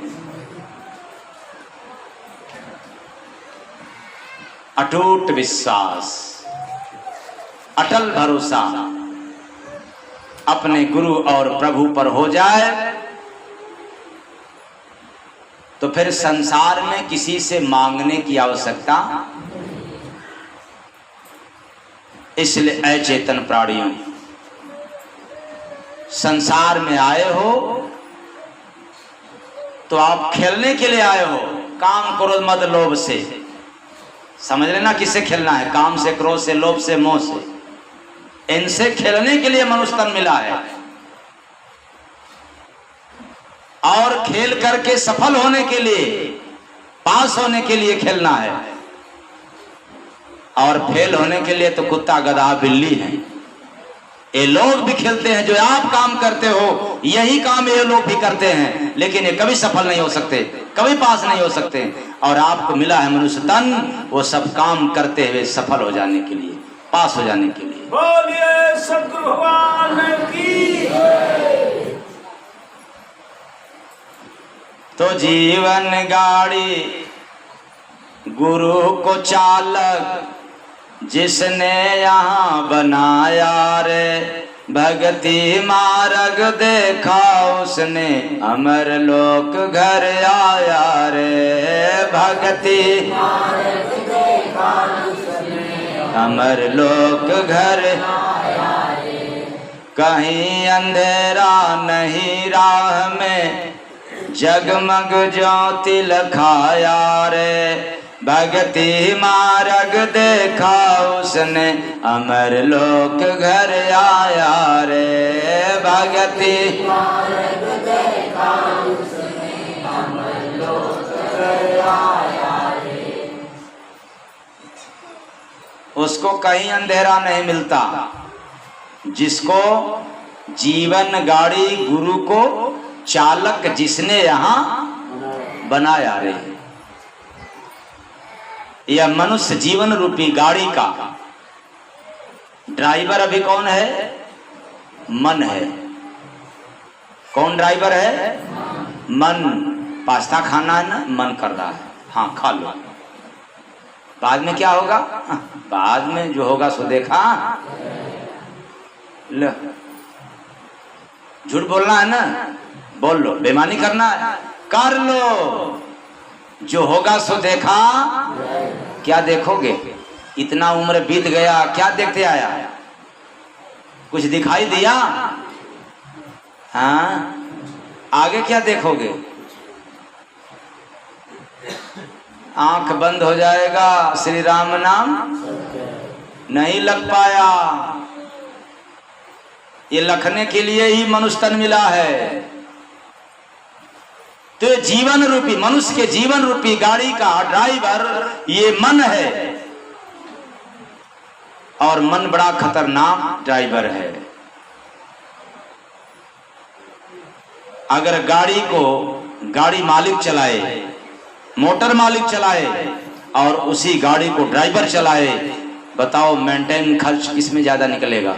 अटूट विश्वास, अटल भरोसा अपने गुरु और प्रभु पर हो जाए तो फिर संसार में किसी से मांगने की आवश्यकता। इसलिए अचेतन प्राणियों, संसार में आए हो तो आप खेलने के लिए आए हो, काम क्रोध मद लोभ से। समझ लेना किससे खेलना है, काम से, क्रोध से, लोभ से, मोह से। इनसे खेलने के लिए मनुष्य तन मिला है और खेल करके सफल होने के लिए, पास होने के लिए खेलना है। और फेल होने के लिए तो कुत्ता गधा बिल्ली है। ये लोग भी खेलते हैं, जो आप काम करते हो यही काम ये लोग भी करते हैं, लेकिन ये कभी सफल नहीं हो सकते, कभी पास नहीं हो सकते। और आपको मिला है मनुष्य तन, वो सब काम करते हुए सफल हो जाने के लिए, पास हो जाने के लिए। बोलिए सतगुरु भगवान की। तो जीवन गाड़ी गुरु को चालक जिसने यहाँ बनाया रे, भक्ति मार्ग देखा उसने, अमर लोक घर आया रे। भक्ति मार्ग देखा उसने, अमर लोक घर आया रे। कहीं अंधेरा नहीं राह में, जगमग ज्योति लखाया रे। भक्ति मार्ग देखा उसने, अमर लोक घर आया रे। भक्ति मार्ग देखा उसने, अमर लोक घर आया रे। उसको कहीं अंधेरा नहीं मिलता, जिसको जीवन गाड़ी गुरु को चालक जिसने यहाँ बनाया रे। यह मनुष्य जीवन रूपी गाड़ी का ड्राइवर अभी कौन है? मन है। कौन ड्राइवर है? मन। पास्ता खाना है ना, मन कर रहा है, हाँ खा लो, बाद में क्या होगा? बाद में जो होगा सो देखा। लो, झूठ बोलना है ना, बोल लो। बेईमानी करना है, कर लो। जो होगा सो देखा। क्या देखोगे? इतना उम्र बीत गया, क्या देखते आया? कुछ दिखाई दिया? हाँ, आगे क्या देखोगे? आंख बंद हो जाएगा, श्री राम नाम नहीं लग पाया। ये लखने के लिए ही मनुष्य तन मिला है। तो जीवन रूपी, मनुष्य के जीवन रूपी गाड़ी का ड्राइवर ये मन है, और मन बड़ा खतरनाक ड्राइवर है। अगर गाड़ी को गाड़ी मालिक चलाए, मोटर मालिक चलाए, और उसी गाड़ी को ड्राइवर चलाए, बताओ मेंटेन खर्च किसमें ज्यादा निकलेगा?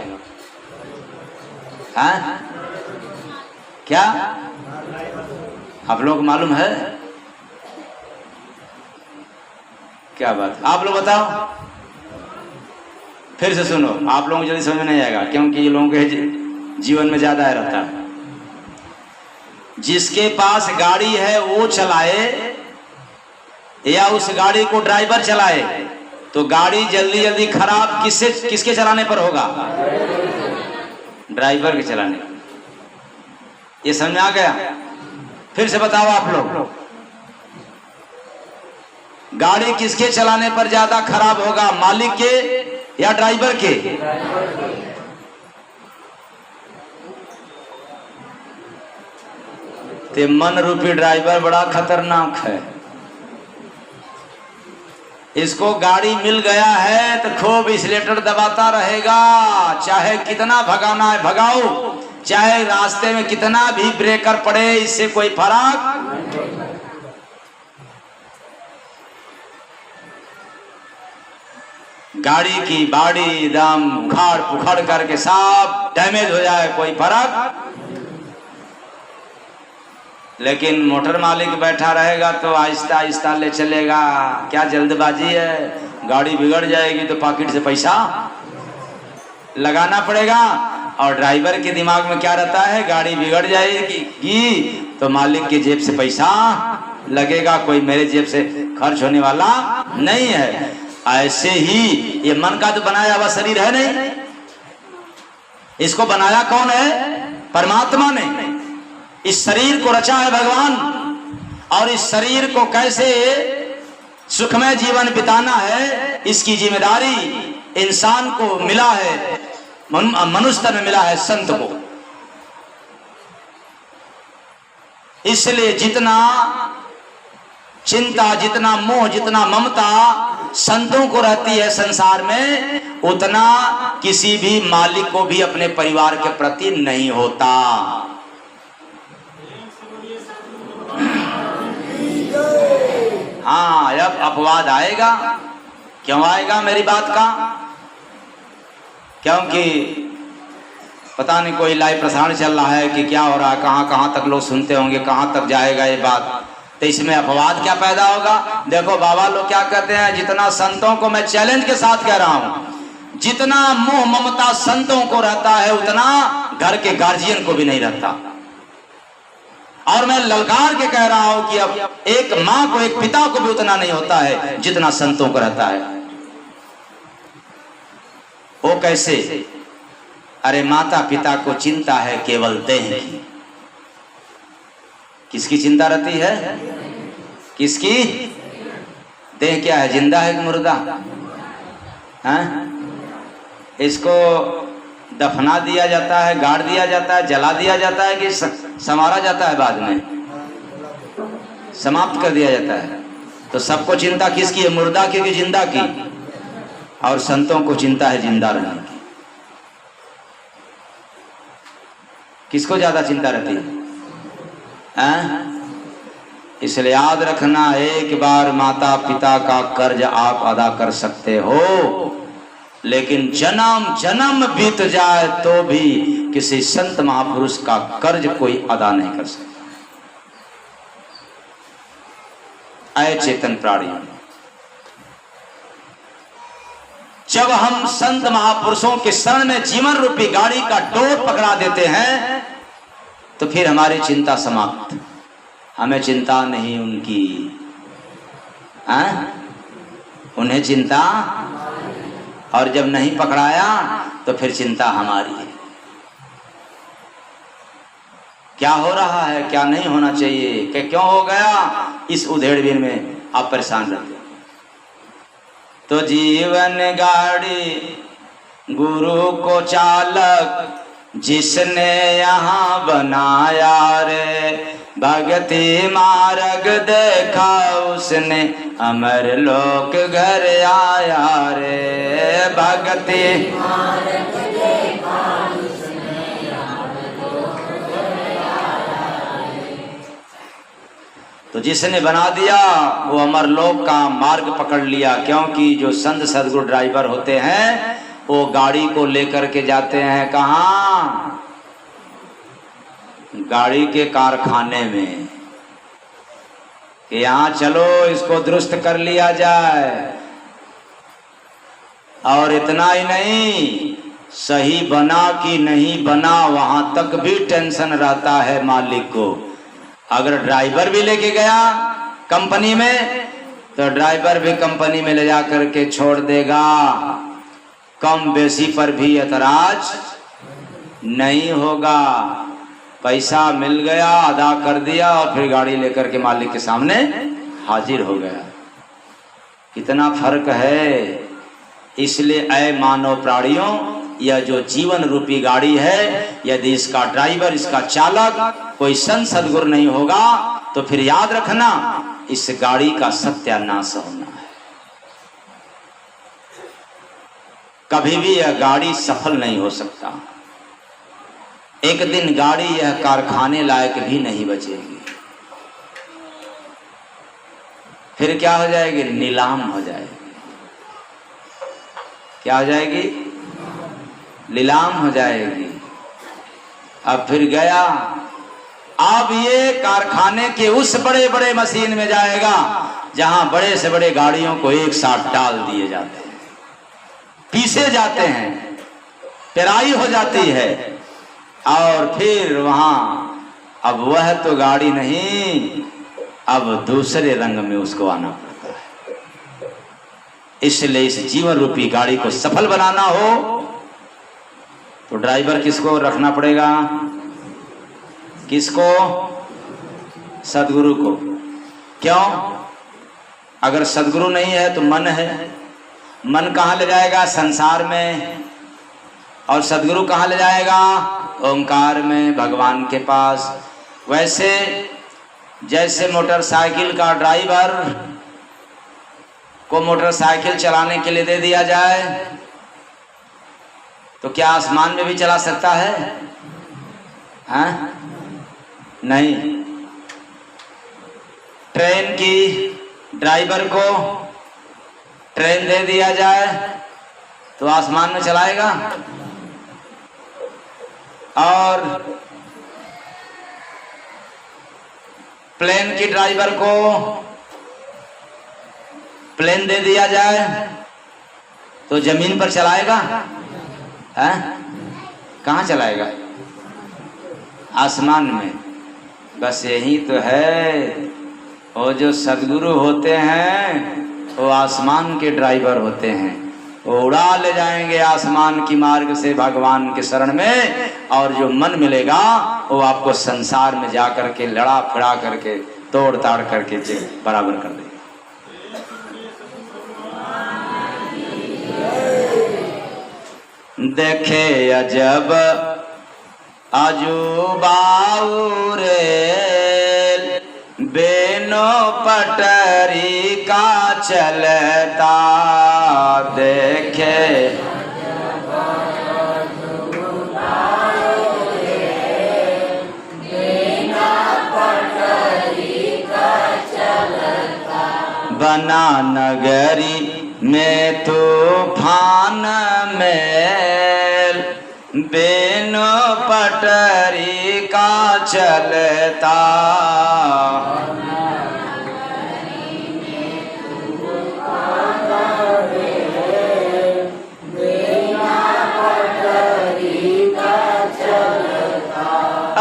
हाँ क्या आप लोग मालूम है? क्या बात, आप लोग बताओ। फिर से सुनो, आप लोगों को जल्दी समझ में नहीं आएगा, क्योंकि ये लोगों के जीवन में ज्यादा रहता है। जिसके पास गाड़ी है वो चलाए या उस गाड़ी को ड्राइवर चलाए, तो गाड़ी जल्दी जल्दी खराब किसके चलाने पर होगा? ड्राइवर के चलाने। ये समझ में आ गया? फिर से बताओ आप लोग, गाड़ी किसके चलाने पर ज्यादा खराब होगा, मालिक के या ड्राइवर के? ते मन रूपी ड्राइवर बड़ा खतरनाक है। इसको गाड़ी मिल गया है तो खूब एक्सीलेटर दबाता रहेगा, चाहे कितना भगाना है भगाओ, चाहे रास्ते में कितना भी ब्रेकर पड़े, इससे कोई फर्क। गाड़ी की बाड़ी दम उखाड़ पुखाड़ करके सब डैमेज हो जाए, कोई फर्क। लेकिन मोटर मालिक बैठा रहेगा तो आहिस्ता आहिस्ता ले चलेगा। क्या जल्दबाजी है, गाड़ी बिगड़ जाएगी तो पॉकेट से पैसा लगाना पड़ेगा। और ड्राइवर के दिमाग में क्या रहता है, गाड़ी बिगड़ जाएगी तो मालिक के जेब से पैसा लगेगा, कोई मेरे जेब से खर्च होने वाला नहीं है। ऐसे ही ये मन का तो बनाया हुआ शरीर है नहीं, इसको बनाया कौन है? परमात्मा ने इस शरीर को रचा है भगवान, और इस शरीर को कैसे सुखमय जीवन बिताना है इसकी जिम्मेदारी इंसान को मिला है, मनुष्य तन में मिला है संत को। इसलिए जितना चिंता, जितना मोह, जितना ममता संतों को रहती है संसार में, उतना किसी भी मालिक को भी अपने परिवार के प्रति नहीं होता। हाँ, अब अपवाद आएगा। क्यों आएगा मेरी बात का? क्योंकि पता नहीं कोई लाइव प्रसारण चल रहा है कि क्या हो रहा है, कहाँ कहाँ तक लोग सुनते होंगे, कहाँ तक जाएगा ये बात, तो इसमें अपवाद क्या पैदा होगा। देखो बाबा लोग क्या कहते हैं, जितना संतों को, मैं चैलेंज के साथ कह रहा हूं, जितना मोह ममता संतों को रहता है उतना घर के गार्जियन को भी नहीं रहता। और मैं ललकार के कह रहा हूं कि अब एक मां को, एक पिता को भी उतना नहीं होता है जितना संतों को रहता है। वो कैसे? अरे माता पिता को चिंता है केवल देह की। किसकी चिंता रहती है? किसकी? देह क्या है, जिंदा है कि मुर्दा? हैं? इसको दफना दिया जाता है, गाड़ दिया जाता है, जला दिया जाता है कि संवारा जाता है, बाद में समाप्त कर दिया जाता है। तो सबको चिंता किसकी है? मुर्दा की कि जिंदा की? और संतों को चिंता है जिंदा रहने की। किसको ज्यादा चिंता रहती है? इसलिए याद रखना, एक बार माता पिता का कर्ज आप अदा कर सकते हो, लेकिन जन्म जन्म बीत जाए तो भी किसी संत महापुरुष का कर्ज कोई अदा नहीं कर सकता। ऐ चेतन प्राणी, जब हम संत महापुरुषों के शरण में जीवन रूपी गाड़ी का डोर पकड़ा देते हैं तो फिर हमारी चिंता समाप्त। हमें चिंता नहीं उनकी, उन्हें चिंता, और जब नहीं पकड़ाया तो फिर चिंता हमारी है। क्या हो रहा है, क्या नहीं होना चाहिए, कि क्यों हो गया, इस उधेड़बीन में आप परेशान रहते हो। तो जीवन गाड़ी गुरु को चालक जिसने यहाँ बनाया रे, भगति मार्ग देखा उसने, अमर लोक घर आया रे, भगति मार्ग देखा उसने, अमर लोक घर आया रे। तो जिसने बना दिया वो अमर लोक का मार्ग पकड़ लिया। क्योंकि जो संत सदगुरु ड्राइवर होते हैं वो गाड़ी को लेकर के जाते हैं कहाँ? गाड़ी के कारखाने में, कि यहाँ चलो इसको दुरुस्त कर लिया जाए। और इतना ही नहीं, सही बना कि नहीं बना वहां तक भी टेंशन रहता है मालिक को। अगर ड्राइवर भी लेके गया कंपनी में तो ड्राइवर भी कंपनी में ले जा करके छोड़ देगा, कम बेसी पर भी एतराज नहीं होगा। पैसा मिल गया, अदा कर दिया और फिर गाड़ी लेकर के मालिक के सामने हाजिर हो गया। कितना फर्क है। इसलिए ऐ मानव प्राणियों, यह जो जीवन रूपी गाड़ी है, यदि इसका ड्राइवर, इसका चालक कोई संत सदगुरु नहीं होगा तो फिर याद रखना इस गाड़ी का सत्यानाश होना है। कभी भी यह गाड़ी सफल नहीं हो सकता। एक दिन गाड़ी यह कारखाने लायक भी नहीं बचेगी। फिर क्या हो जाएगी? नीलाम हो जाएगी। क्या हो जाएगी? नीलाम हो जाएगी। अब फिर गया, अब ये कारखाने के उस बड़े बड़े मशीन में जाएगा जहां बड़े से बड़े गाड़ियों को एक साथ डाल दिए जाते हैं, पीसे जाते हैं, पेराई हो जाती है। और फिर वहां अब वह तो गाड़ी नहीं, अब दूसरे रंग में उसको आना पड़ता है। इसलिए इस जीवन रूपी गाड़ी को सफल बनाना हो तो ड्राइवर किसको रखना पड़ेगा? किसको? सदगुरु को। क्यों? अगर सदगुरु नहीं है तो मन है, मन कहाँ ले जाएगा? संसार में। और सदगुरु कहाँ ले जाएगा? ओंकार में, भगवान के पास। वैसे जैसे मोटरसाइकिल का ड्राइवर को मोटरसाइकिल चलाने के लिए दे दिया जाए तो क्या आसमान में भी चला सकता है? हाँ? नहीं। ट्रेन की ड्राइवर को ट्रेन दे दिया जाए तो आसमान में चलाएगा? और प्लेन की ड्राइवर को प्लेन दे दिया जाए तो जमीन पर चलाएगा? हैं? कहाँ चलाएगा? आसमान में। बस यही तो है, वो जो सदगुरु होते हैं वो आसमान के ड्राइवर होते हैं। वो उड़ा ले जाएंगे आसमान की मार्ग से भगवान के शरण में, और जो मन मिलेगा वो आपको संसार में जा करके लड़ा फिड़ा करके तोड़ ताड़ करके बराबर कर देगा। देखे अजब अजूबाऊ रे, बेनो पटरी का चलता। देखे बना नगरी में तूफान में, बेनो पटरी का चलता।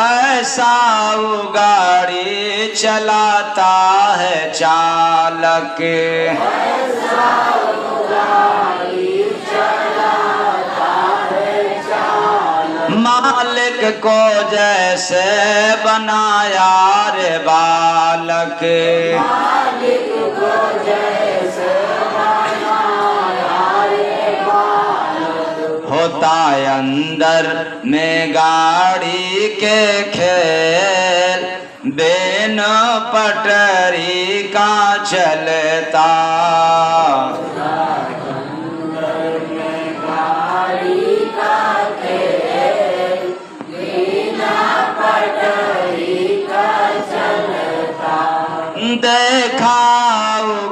ऐसा गाड़ी चलाता है चालक, मालिक को जैसे बनाया रे बालक। मालिक को जैसे बनाया रे बालक, होता अंदर में गाड़ी के खेल, बेन पटरी का चलता। देखा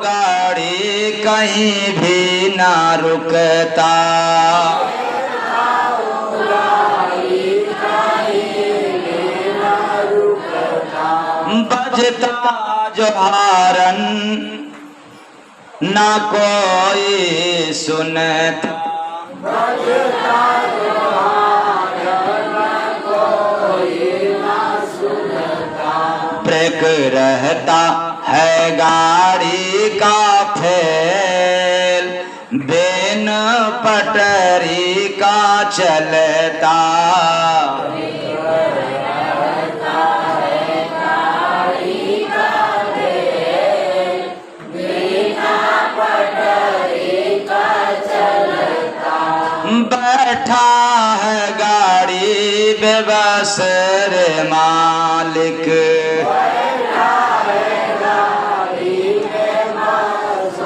गाड़ी कहीं भी ना रुकता, बजता जो हारन ना कोई सुनता, बजता जो हारन ना कोई ना सुनता। ब्रेक रहता है गाड़ी का फेल, बेन पटरी का चलता। बैठा है गाड़ी बेबस रे मालिक, बैठा है गाड़ी बेबस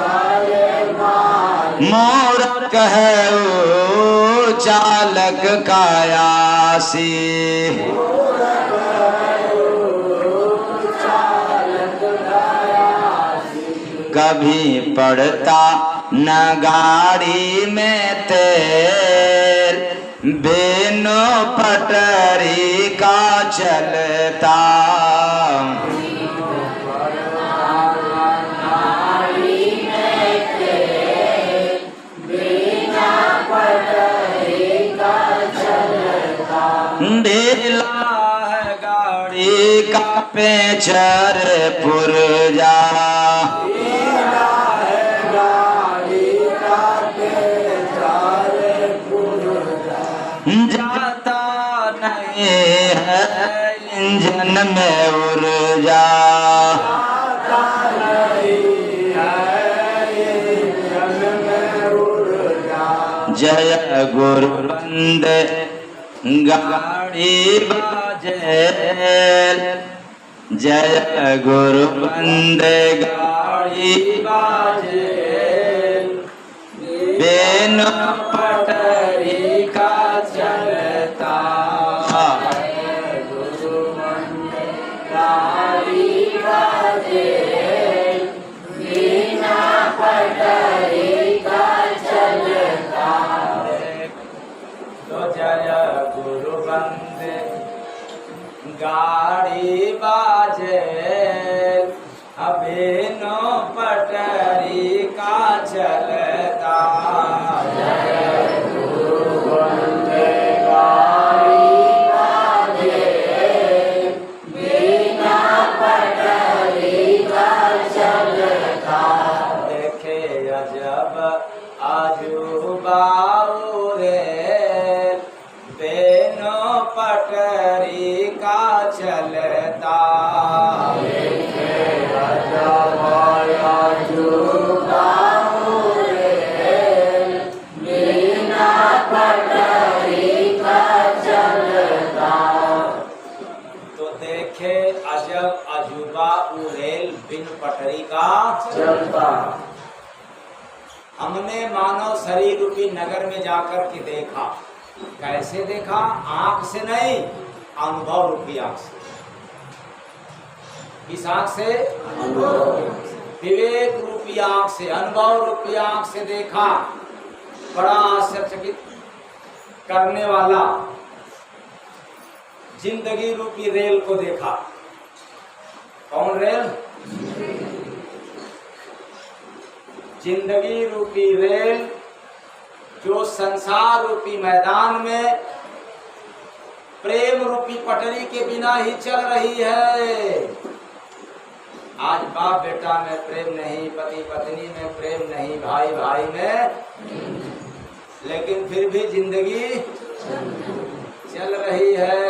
रे मालिक। मूर्ख है वो चालक का यासी, मूर्ख है वो चालक का यासी। कभी पड़ता न गाड़ी में तेल, बेनो पटरी का चलता। गाड़ी में तेल, बिना पटरी का चलता। ढीला है गाड़ी का पेचर पुर्जा, जाता नहीं है इंजन में ऊर्जा जय गुरु बंदे गाड़ी बाजे जय गुरु बंदे गाड़ी बाजे बेन पटरी का चलता गुरु बंदे गाड़ी बाजे बिना पटरी का चलता तो जय गुरु बंदे गाड़ी बाजे अबेनो पटरी का चलता जय गुरु बंदे गाड़ी बाजे बिना पटरी का चलता देखे अजब अजूबा रे बेनो पटरी का चलता देखे अजब अजूबा रे बिना पटरी का चलता तो देखे अजब अजूबा रेल बिन पटरी का चलता। हमने मानव शरीर रूपी नगर में जाकर के देखा। कैसे देखा? आंख से नहीं, अनुभव रूपी आंख से। किस आंख से? विवेक रूपी आंख से, अनुभव रूपी आंख से देखा। बड़ा आश्चर्यचकित करने वाला जिंदगी रूपी रेल को देखा। कौन रेल? जिंदगी रूपी रेल जो संसार रूपी मैदान में प्रेम रूपी पटरी के बिना ही चल रही है। आज बाप बेटा में प्रेम नहीं, पति पत्नी में प्रेम नहीं, भाई भाई में, लेकिन फिर भी जिंदगी चल रही है।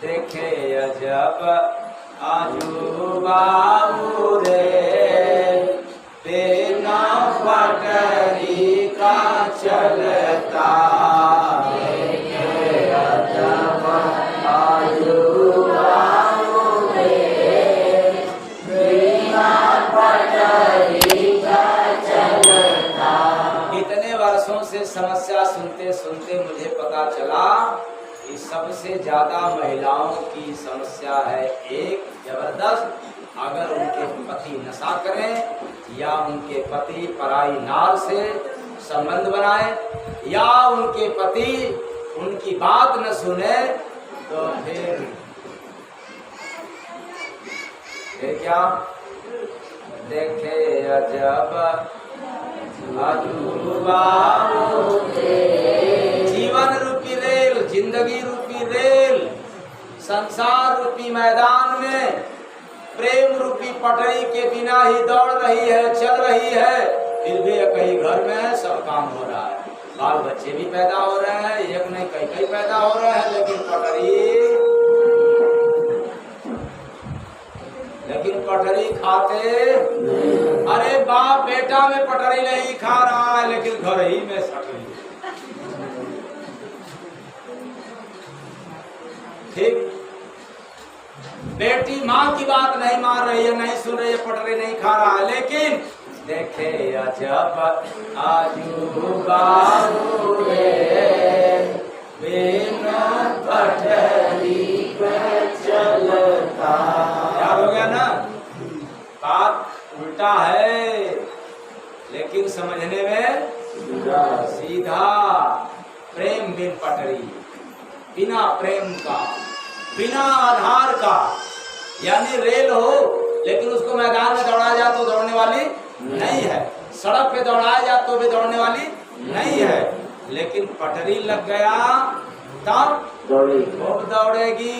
देखे अजब अजूबा रे बिना पटरी का चलता देखे अजब अजूबा रे बिना पटरी का चलता। इतने वर्षों से समस्या सुनते सुनते मुझे पता चला कि सबसे ज्यादा महिलाओं की समस्या है एक जबरदस्त। अगर उनके पति नशा करें या उनके पति पराई नार से संबंध बनाए या उनके पति उनकी बात न सुने तो फिर क्या? देखे अजब अजूबा जीवन रूपी रेल, जिंदगी रूपी रेल संसार रूपी मैदान में प्रेम रूपी पटरी के बिना ही दौड़ रही है, चल रही है। फिर भी कई घर में सब काम हो रहा है, बाल बच्चे भी पैदा हो रहे हैं, एक नहीं कई कई पैदा हो रहे हैं, लेकिन पटरी खाते। अरे बाप बेटा में पटरी नहीं खा रहा है, लेकिन घर ही में सटरी। ठीक, बेटी माँ की बात नहीं मान रही है, नहीं सुन रही है, पटरी नहीं खा रहा है, लेकिन देखे अजब अजूबा रे बिना पटरी पे चलता। याद हो गया ना? बात उल्टा है लेकिन समझने में सीधा। प्रेम बिन पटरी, बिना प्रेम का, बिना आधार का, यानी रेल हो लेकिन उसको मैदान में दौड़ाया जाए तो दौड़ने वाली नहीं है, सड़क पे दौड़ाया जाए तो भी दौड़ने वाली नहीं है, लेकिन पटरी लग गया तब खूब दौड़ेगी।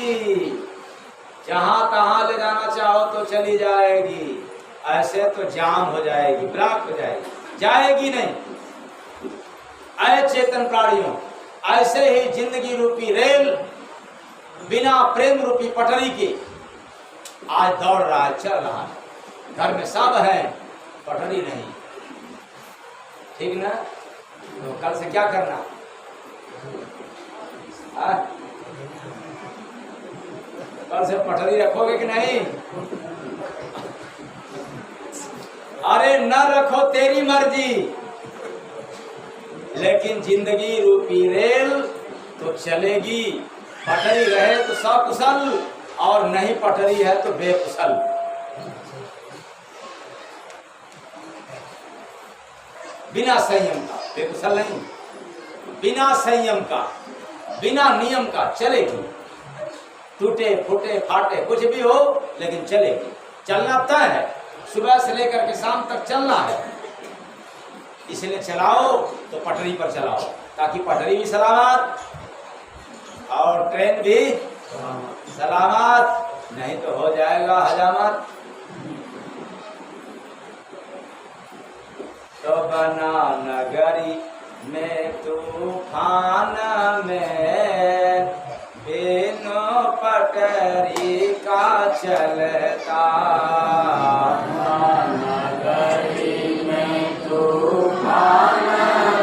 जहां तहां ले जाना चाहो तो चली जाएगी, ऐसे तो जाम हो जाएगी, ब्लॉक हो जाएगी, जाएगी नहीं। ऐ चेतन प्राणियों, ऐसे ही जिंदगी रूपी रेल बिना प्रेम रूपी पटरी के आज दौड़ रहा है, चल रहा है। घर में सब है, पटरी नहीं। ठीक ना? तो कल से क्या करना? कल से पटरी रखोगे कि नहीं? अरे न रखो, तेरी मर्जी, लेकिन जिंदगी रूपी रेल तो चलेगी। पटरी रहे तो सकुशल, और नहीं पटरी है तो बेकुशल। बिना संयम का बेकुशल नहीं, बिना संयम का, बिना नियम का चलेगी। टूटे फूटे फाटे कुछ भी हो, लेकिन चलेगी। चलना तय है, सुबह से लेकर के शाम तक चलना है। इसलिए चलाओ तो पटरी पर चलाओ, ताकि पटरी भी सलामत और ट्रेन भी सलामत, नहीं तो हो जाएगा हजामत। तो बना नगरी में तूफान में, बिनु पटरी का चलता। नगरी में तूफान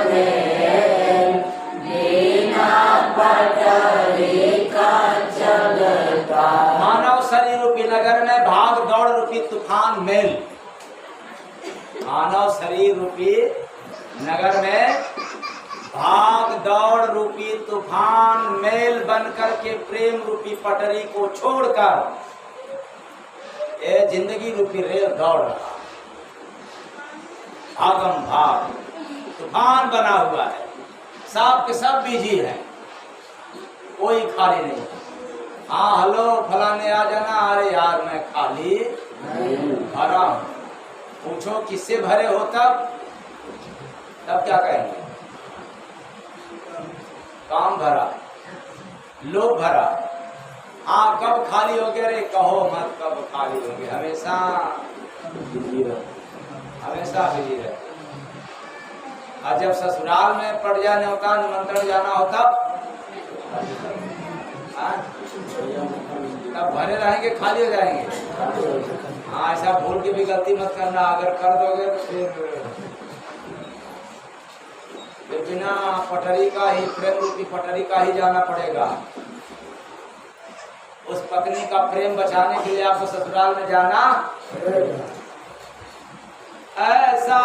में, बिना पटरी का चलता। मानव शरीर रूपी नगर में भाग दौड़ रूपी तूफान मेल। मानव शरीर रूपी नगर में भाग दौड़ रूपी तूफान मेल बनकर के प्रेम रूपी पटरी को छोड़कर ये जिंदगी रूपी रेल दौड़ रहा। भागम भाग तूफान बना हुआ है, सब के सब बिजी है, कोई खाली नहीं। हाँ हेलो फलाने आ जाना, अरे यार मैं खाली भरा हूं। पूछो किससे भरे हो, तब क्या कहेंगे? काम भरा, लोग भरा। हाँ कब खाली हो गए? रे कहो मत कब खाली हो गए, हमेशा बिजी रहो, हमेशा बिजी रहो। और जब ससुराल में पड़ जाने होता, निमंत्रण जाना होता, तब भरे रहेंगे, खाली हो जाएंगे। हाँ ऐसा भूल के भी गलती मत करना, अगर कर दोगे तो फिर बिना पटरी का ही, प्रेम रूपी पटरी का ही जाना पड़ेगा। उस पत्नी का प्रेम बचाने के लिए आपको ससुराल में जाना। ऐसा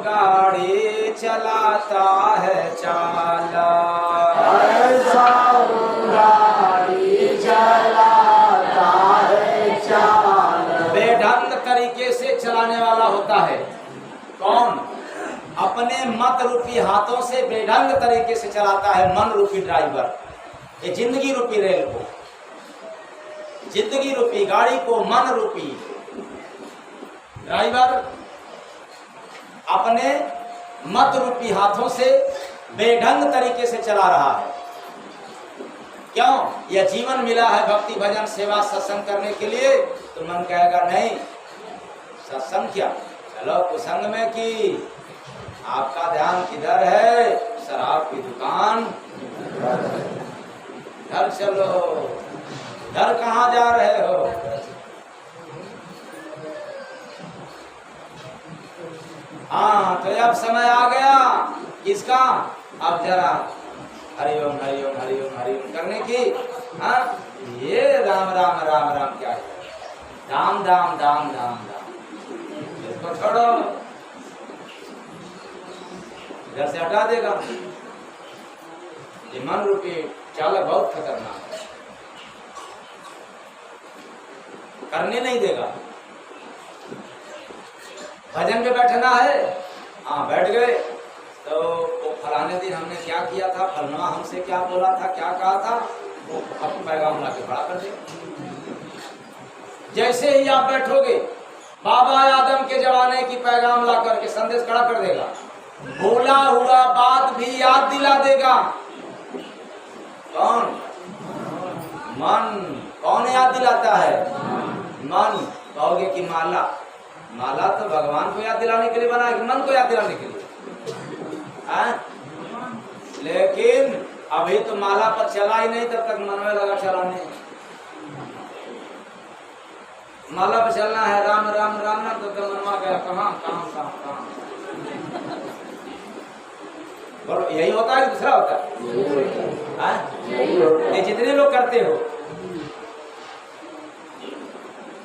गाड़ी चलाता है चाला, ऐसा गाड़ी चलाता है चाला। बेढंग तरीके से चलाने वाला होता है कौन? अपने मत रूपी हाथों से बेढंग तरीके से चलाता है मन रूपी ड्राइवर। ये जिंदगी रूपी रेल को, जिंदगी रूपी गाड़ी को मन रूपी ड्राइवर अपने मत रूपी हाथों से बेढंग तरीके से चला रहा है। क्यों? यह जीवन मिला है भक्ति भजन सेवा सत्संग करने के लिए, तो मन कहेगा नहीं सत्संग क्या, चलो कुसंग में की। आपका ध्यान किधर है? शराब की दुकान। घर चलो, घर कहाँ जा रहे हो? हाँ तो अब समय आ गया किसका? अब जरा हरिओम हरिओम हरिओम हरिओम करने की। हाँ ये राम राम राम राम क्या है? दाम दाम दाम दाम दाम, इसको छोड़ो, इधर से हटा देगा। ये मन रूपी चालक बहुत खतरनाक है, करने नहीं देगा। भजन पे बैठना है, हाँ बैठ गए, तो वो फलाने दिन हमने क्या किया था, फलना हमसे क्या बोला था, क्या कहा था, वो अब पैगाम ला के खड़ा कर दे। जैसे ही आप बैठोगे, बाबा आदम के जमाने की पैगाम ला करके संदेश खड़ा कर देगा। बोला हुआ बात भी याद दिला देगा। कौन? मन। कौन याद दिलाता है? मन। कहोगे कि माला, माला तो भगवान को याद दिलाने के लिए बना है कि मन को याद दिलाने के लिए? लेकिन अभी तो माला पर चला ही नहीं, तब तक मन में लगा चलाने। माला पर चलना है, राम राम राम ना, तो मनवा गया कहाँ कहाँ कहाँ कहाँ। बोलो यही होता है कि दूसरा होता है? ये जितने लोग करते हो,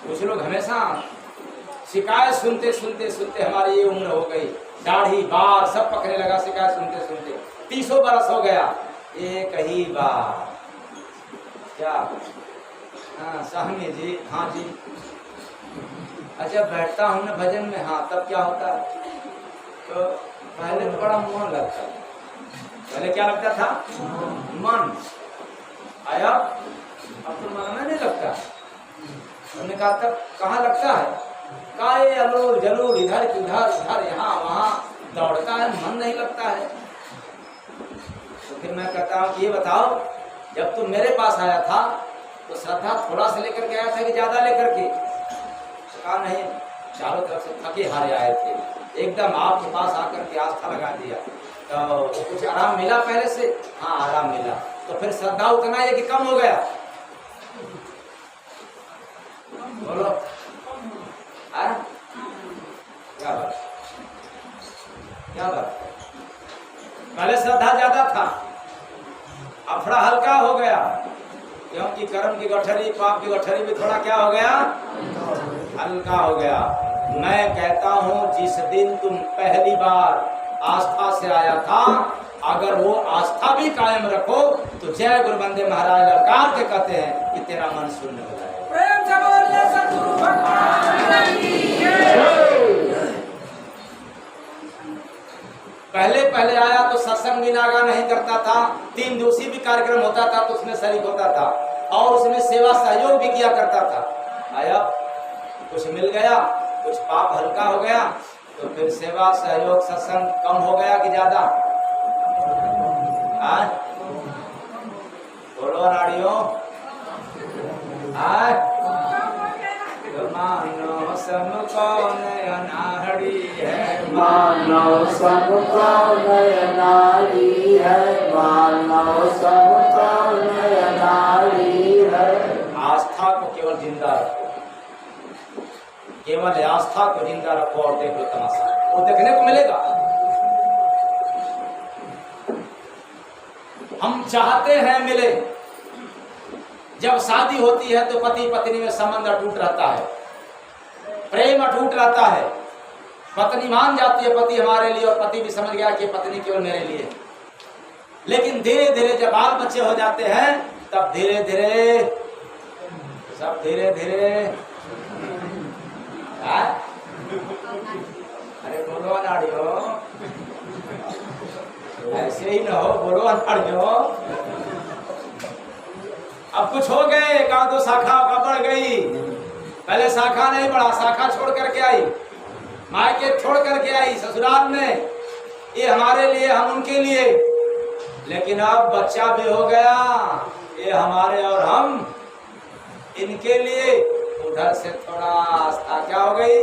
कुछ लोग हमेशा शिकायत सुनते सुनते सुनते हमारी ये उम्र हो गई, दाढ़ी बाल सब पकड़ने लगा, शिकायत सुनते सुनते 30 बरस हो गया, एक ही बार। क्या? हाँ स्वामी जी, हाँ जी। अच्छा बैठता हूँ ना भजन में, हाँ तब क्या होता है? तो पहले तो बड़ा मन लगता है। पहले क्या लगता था? मन। आया अब तो मन में नहीं लगता। हमने कहा तब कहाँ लगता है? कहा ये अलोल जलोल इधर उधर उधर यहाँ वहाँ दौड़ता है, मन नहीं लगता है। तो फिर मैं कहता हूँ कि ये बताओ, जब तुम मेरे पास आया था तो श्रद्धा थोड़ा सा लेकर के आया था कि ज्यादा लेकर के? कहा नहीं, चारों तरफ से थके हारे आए थे, एकदम आपके पास आकर के आस्था लगा दिया। तो कुछ आराम मिला पहले से? हाँ आराम मिला। तो फिर श्रद्धा उतना है कि कम हो गया? बोलो क्या बात, क्या बात? पहले श्रद्धा ज्यादा था, अब थोड़ा हल्का हो गया, क्योंकि कर्म की गठरी पाप की गठरी भी थोड़ा क्या हो गया? हल्का हो गया। मैं कहता हूँ जिस दिन तुम पहली बार आस्था से आया था, अगर वो आस्था भी कायम रखो तो जय गुरु बंदे महाराज ललकार के कहते हैं कि तेरा मन शून्य हो जाए। प्रेम से बोलिए सद्गुरु भगवान की जय। पहले पहले आया तो सत्संग भी नागा नहीं करता था, 3 दिवसीय भी कार्यक्रम होता था तो उसमें शरीक होता था और उसमें सेवा सहयोग भी किया करता था। आया कुछ मिल गया, कुछ पाप हल्का हो गया, तो फिर सेवा सहयोग सत्संग कम हो गया कि ज्यादा? बोलो नाड़ियों, मानो सबको नयनाड़ी है, मानव सबको नयनाड़ी है, मानव सबको नयनाड़ी है। आस्था को केवल जिंदा रखो, केवल आस्था को जिंदा रखो और देख लो तमाशा, वो देखने को मिलेगा। हम चाहते हैं मिले। जब शादी होती है तो पति पत्नी में संबंध अटूट रहता है, प्रेम अटूट रहता है, पत्नी मान जाती है पति हमारे लिए और पति भी समझ गया कि पत्नी केवल मेरे लिए। लेकिन धीरे धीरे जब बाल बच्चे हो जाते हैं तब धीरे धीरे सब धीरे धीरे अरे बोलो अनाड़ियो, ऐसे ही ना हो, बोलो अनाड़ियो। अब कुछ हो गए, 1-2 शाखा बढ़ गई, पहले शाखा नहीं बढ़ा, शाखा छोड़ करके आई, मायके छोड़ करके आई ससुराल में, ये हमारे लिए हम उनके लिए। लेकिन अब बच्चा भी हो गया, ये हमारे और हम इनके लिए। उधर से थोड़ा आस्था क्या हो गई,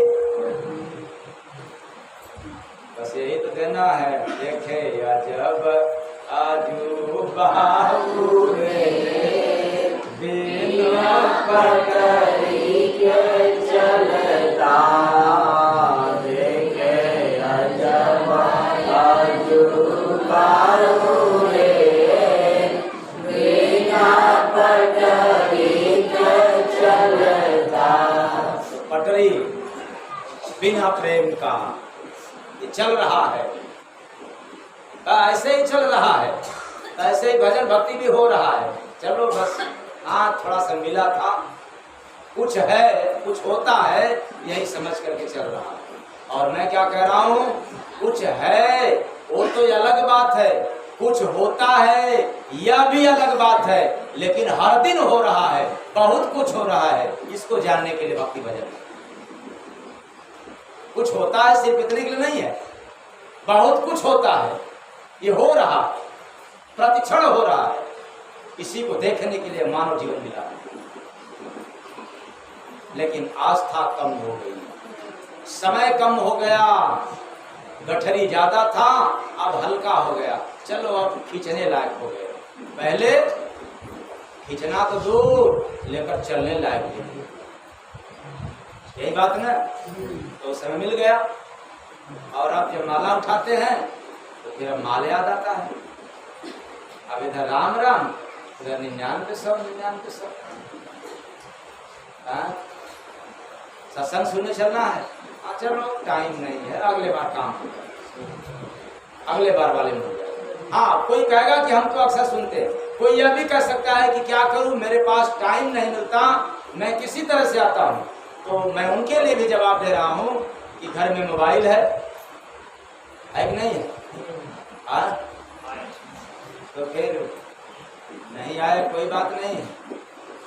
बस यही तो देना है। देखे अजब आजू बाहू रे बिना पकड़ी के चलता, देखे अजब आजू बाहू रे बिना पकड़ी के चलता। पटरी बिना प्रेम का ये चल रहा है, ऐसे ही चल रहा है, ऐसे ही भजन भक्ति भी हो रहा है। चलो बस, हाँ थोड़ा सा मिला था, कुछ है, कुछ होता है, यही समझ करके चल रहा है। और मैं क्या कह रहा हूँ, कुछ है वो तो अलग बात है, कुछ होता है यह भी अलग बात है, लेकिन हर दिन हो रहा है, बहुत कुछ हो रहा है। इसको जानने के लिए भक्ति भजन कुछ होता है, सिर्फ इतने के लिए नहीं है, बहुत कुछ होता है, ये हो रहा है, प्रतिक्षण हो रहा है। इसी को देखने के लिए मानव जीवन मिला, लेकिन आस्था कम हो गई, समय कम हो गया, गठरी ज्यादा था अब हल्का हो गया, चलो अब खींचने लायक हो गए। पहले खींचना तो दूर, लेकर चलने लायक नहीं। यही बात ना, तो समय मिल गया। और अब जब माला उठाते हैं तो फिर अब माल याद आता है। अब इधर राम राम, इधर 99 सत्संग सुनने चलना है। हाँ चलो, टाइम नहीं है, अगले बार काम होगा, अगले बार वाले में हो जाएगा। हाँ, कोई कहेगा कि हम तो अक्सर सुनते हैं। कोई यह भी कह सकता है कि क्या करूं, मेरे पास टाइम नहीं मिलता, मैं किसी तरह से आता हूं। तो मैं उनके लिए भी जवाब दे रहा हूं कि घर में मोबाइल है कि नहीं है? हाँ, तो फिर नहीं आए कोई बात नहीं,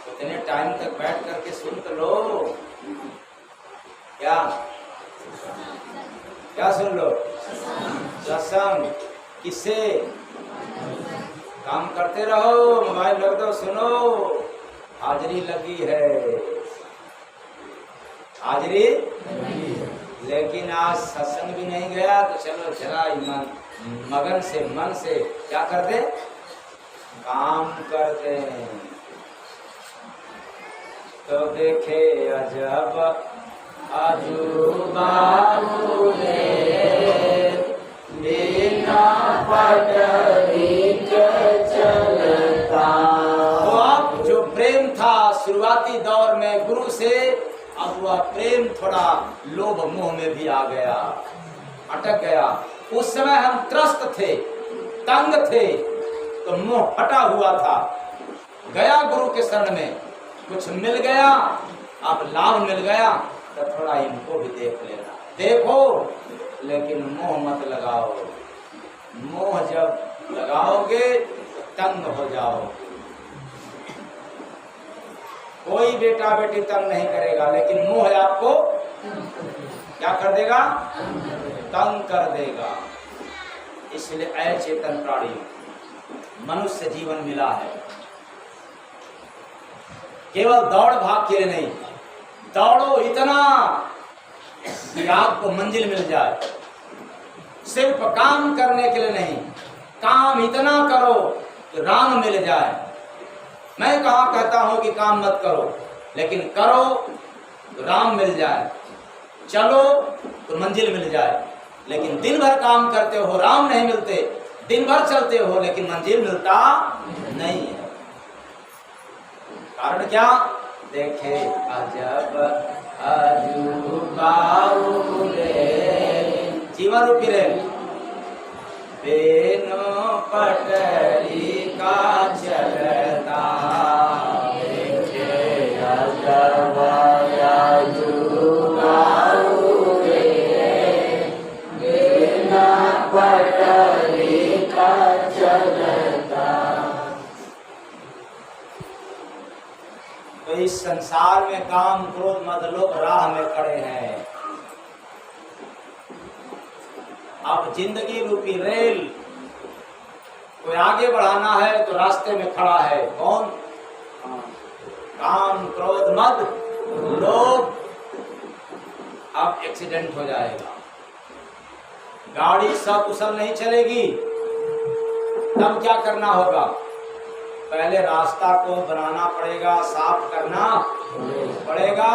इतने टाइम तक बैठ करके सुन तो लो। क्या क्या सुन लो? सत्संग। किससे? काम करते रहो, मोबाइल रख दो, सुनो। हाजिरी लगी है, हाजिरी। लेकिन आज सत्संग भी नहीं गया तो चलो जरा मगन से, मन से क्या कर दे? काम कर दे। तो देखे अजब अजूबा बिना पटरी के चलता। तो अब जो प्रेम था शुरुआती दौर में गुरु से, अब वह प्रेम थोड़ा लोभ मोह में भी आ गया, अटक गया। उस समय हम त्रस्त थे, तंग थे, तो मोह हटा हुआ था। गया गुरु के शरण में, कुछ मिल गया, अब लाभ मिल गया, तो थोड़ा इनको भी देख लेना। देखो, लेकिन मोह मत लगाओ। मोह जब लगाओगे तो तंग हो जाओगे। कोई बेटा बेटी तंग नहीं करेगा, लेकिन मोह आपको क्या कर देगा? तंग कर देगा। इसलिए अचेतन प्राणी मनुष्य जीवन मिला है, केवल दौड़ भाग के लिए नहीं। दौड़ो इतना कि आपको मंजिल मिल जाए, सिर्फ काम करने के लिए नहीं। काम इतना करो कि राम मिल जाए। मैं कहाँ कहता हूं कि काम मत करो, लेकिन करो तो राम मिल जाए, चलो तो मंजिल मिल जाए। लेकिन दिन भर काम करते हो, राम नहीं मिलते, दिन भर चलते हो लेकिन मंजिल मिलता नहीं है। कारण क्या? देखे अजब अजूबा जीवन रूपी रेल, बिनु पटरी का चलता। अजब अजूबा बिना पटरी का चलता। तो इस संसार में काम क्रोध मद लोग राह में खड़े हैं। अब जिंदगी रूपी रेल कोई आगे बढ़ाना है तो रास्ते में खड़ा है। कौन? काम क्रोध मद लोभ। अब एक्सीडेंट हो जाएगा, गाड़ी सकुशल नहीं चलेगी। तब क्या करना होगा? पहले रास्ता को बनाना पड़ेगा, साफ करना पड़ेगा।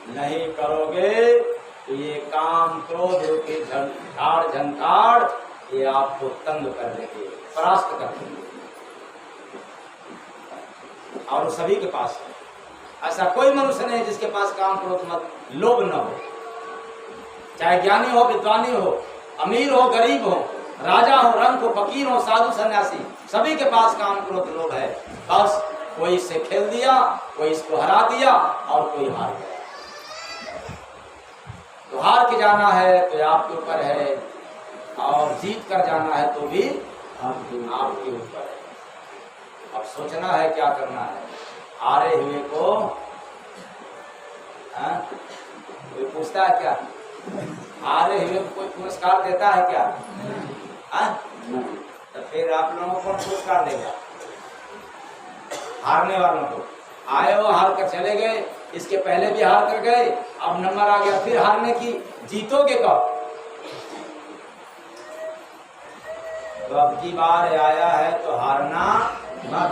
नहीं करोगे तो ये काम क्रोध रूपी झाड़ झंकार ये आपको तंग कर देंगे, परास्त कर देंगे। और सभी के पास है। ऐसा कोई मनुष्य नहीं जिसके पास काम क्रोध मत लोभ न हो। चाहे ज्ञानी हो, विद्वानी हो, अमीर हो, गरीब हो, राजा हो, रंग हो, फकीर हो, साधु सन्यासी, सभी के पास काम क्रोध लोभ है। बस कोई इससे खेल दिया, कोई इसको हरा दिया और कोई हार गया। तो हार के जाना है तो आपके ऊपर है, और जीत कर जाना है तो भी आपके ऊपर है। अब सोचना है क्या करना है। हारे हुए को कोई पूछता है क्या? हारे हुए को कोई पुरस्कार देता है क्या? तो फिर आप लोगों को पुरस्कार देगा? हारने वालों को। आए हो, हार कर चले गए, इसके पहले भी हार कर गए, अब नंबर आ गया फिर हारने की। जीतोगे कब? तो अब की बार आया है तो हारना मत,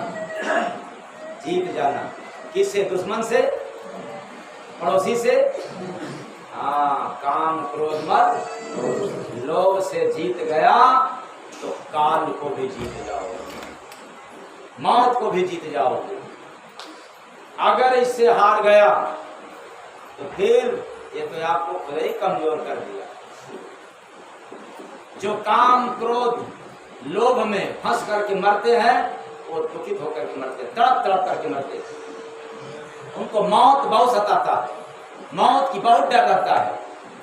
जीत जाना। किससे? दुश्मन से, पड़ोसी से। हाँ, काम क्रोध मत, लोभ से जीत गया तो काल को भी जीत जाओगे, मौत को भी जीत जाओगे। अगर इससे हार गया तो फिर ये तो आपको खुद ही कमजोर कर दिया। जो काम क्रोध लोभ में फंस करके मरते हैं वो दुखित होकर के मरते, तड़प तड़प करके मरते। उनको मौत बहुत सताता है, मौत की बहुत डर लगता है।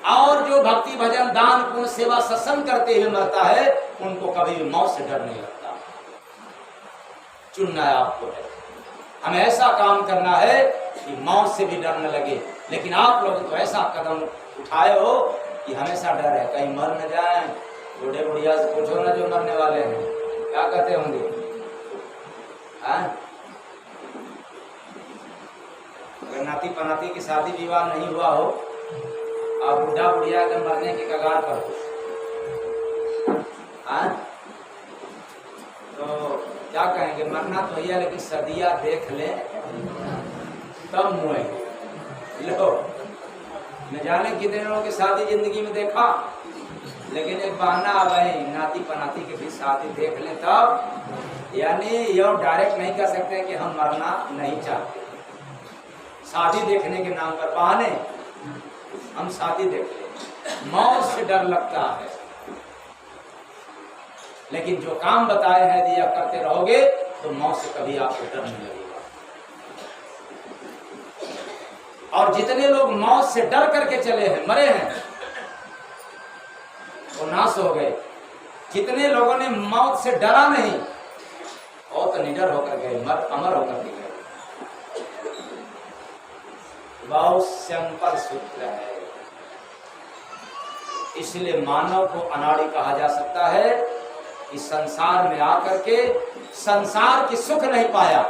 और जो भक्ति भजन दान पुण्य सेवा सत्संग करते हुए मरता है उनको कभी भी मौत से डर नहीं लगता। चुनना है आपको है, हमें ऐसा काम करना है कि मौत से भी डर न लगे। लेकिन आप लोग तो ऐसा कदम उठाए हो कि हमेशा डर है कहीं मर न जाए। बूढ़े बुढ़िया से पूछो ना जो मरने वाले हैं क्या कहते होंगे। अगर नाती पनाती की शादी विवाह नहीं हुआ हो और बूढ़ा बुढ़िया अगर मरने के कगार पर हो तो क्या कहेंगे? मरना तो है लेकिन सदिया देख ले तब मुए। लो, न जाने कितने लोगों की शादी जिंदगी में देखा, लेकिन एक बहाना आ गए नाती पनाती के भी शादी देख ले तब। यानी ये डायरेक्ट नहीं कह सकते कि हम मरना नहीं चाहते। शादी देखने के नाम पर बहाने हम शादी देख ले। मौत से डर लगता है, लेकिन जो काम बताए हैं दिया करते रहोगे तो मौत से कभी आपको डर नहीं लगेगा। और जितने लोग मौत से डर करके चले हैं, मरे हैं, वो नाश हो गए। जितने लोगों ने मौत से डरा नहीं और तो निडर होकर गए, अमर होकर के गए। बहुत सिंपल सूत्र है, इसलिए मानव को अनाड़ी कहा जा सकता है कि संसार में आकर के संसार की सुख नहीं पाया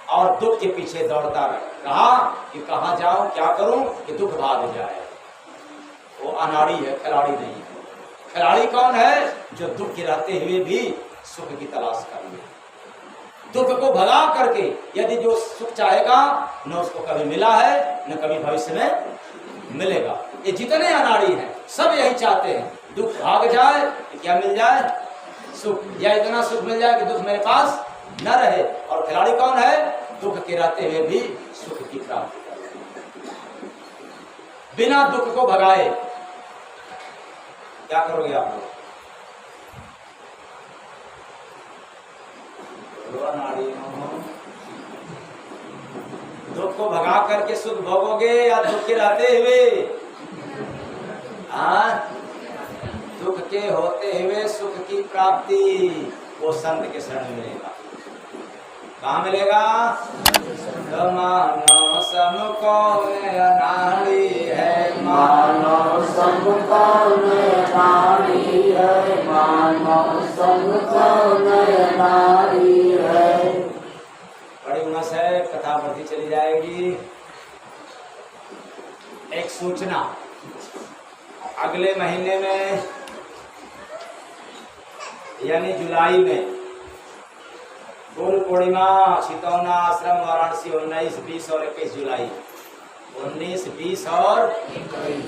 और दुख के पीछे दौड़ता रहा कि कहां जाऊं, क्या करूं कि दुख भाग जाए। वो अनाड़ी है, खिलाड़ी नहीं है। खिलाड़ी कौन है? जो दुख के रहते हुए भी सुख की तलाश कर ले, दुख को भगा करके। यदि जो सुख चाहेगा न उसको कभी मिला है न कभी भविष्य में मिलेगा। ये जितने अनाड़ी हैं सब यही चाहते हैं, दुख भाग जाए कि क्या मिल जाए? सुख, या इतना सुख मिल जाए कि दुख मेरे पास न रहे। और खिलाड़ी कौन है? दुख के रहते हुए भी सुख की प्राप्ति करे, बिना दुख को भगाए। क्या करोगे आप लोग? दुख को भगा करके सुख भोगोगे या दुख के रहते हुए? दुख के होते हुए सुख की प्राप्ति वो संत के शरण मिलेगा। कहाँ मिलेगा? मानो सबको अनाड़ी है, मानो सबको अनाड़ी है, मानो सबको अनाड़ी है। बड़ी उमस है, कथा बढ़ती चली जाएगी। एक सूचना, अगले महीने में यानी जुलाई में गुरु पूर्णिमा छितौना आश्रम वाराणसी 19, 20 और 21 जुलाई। 19, 20 और 21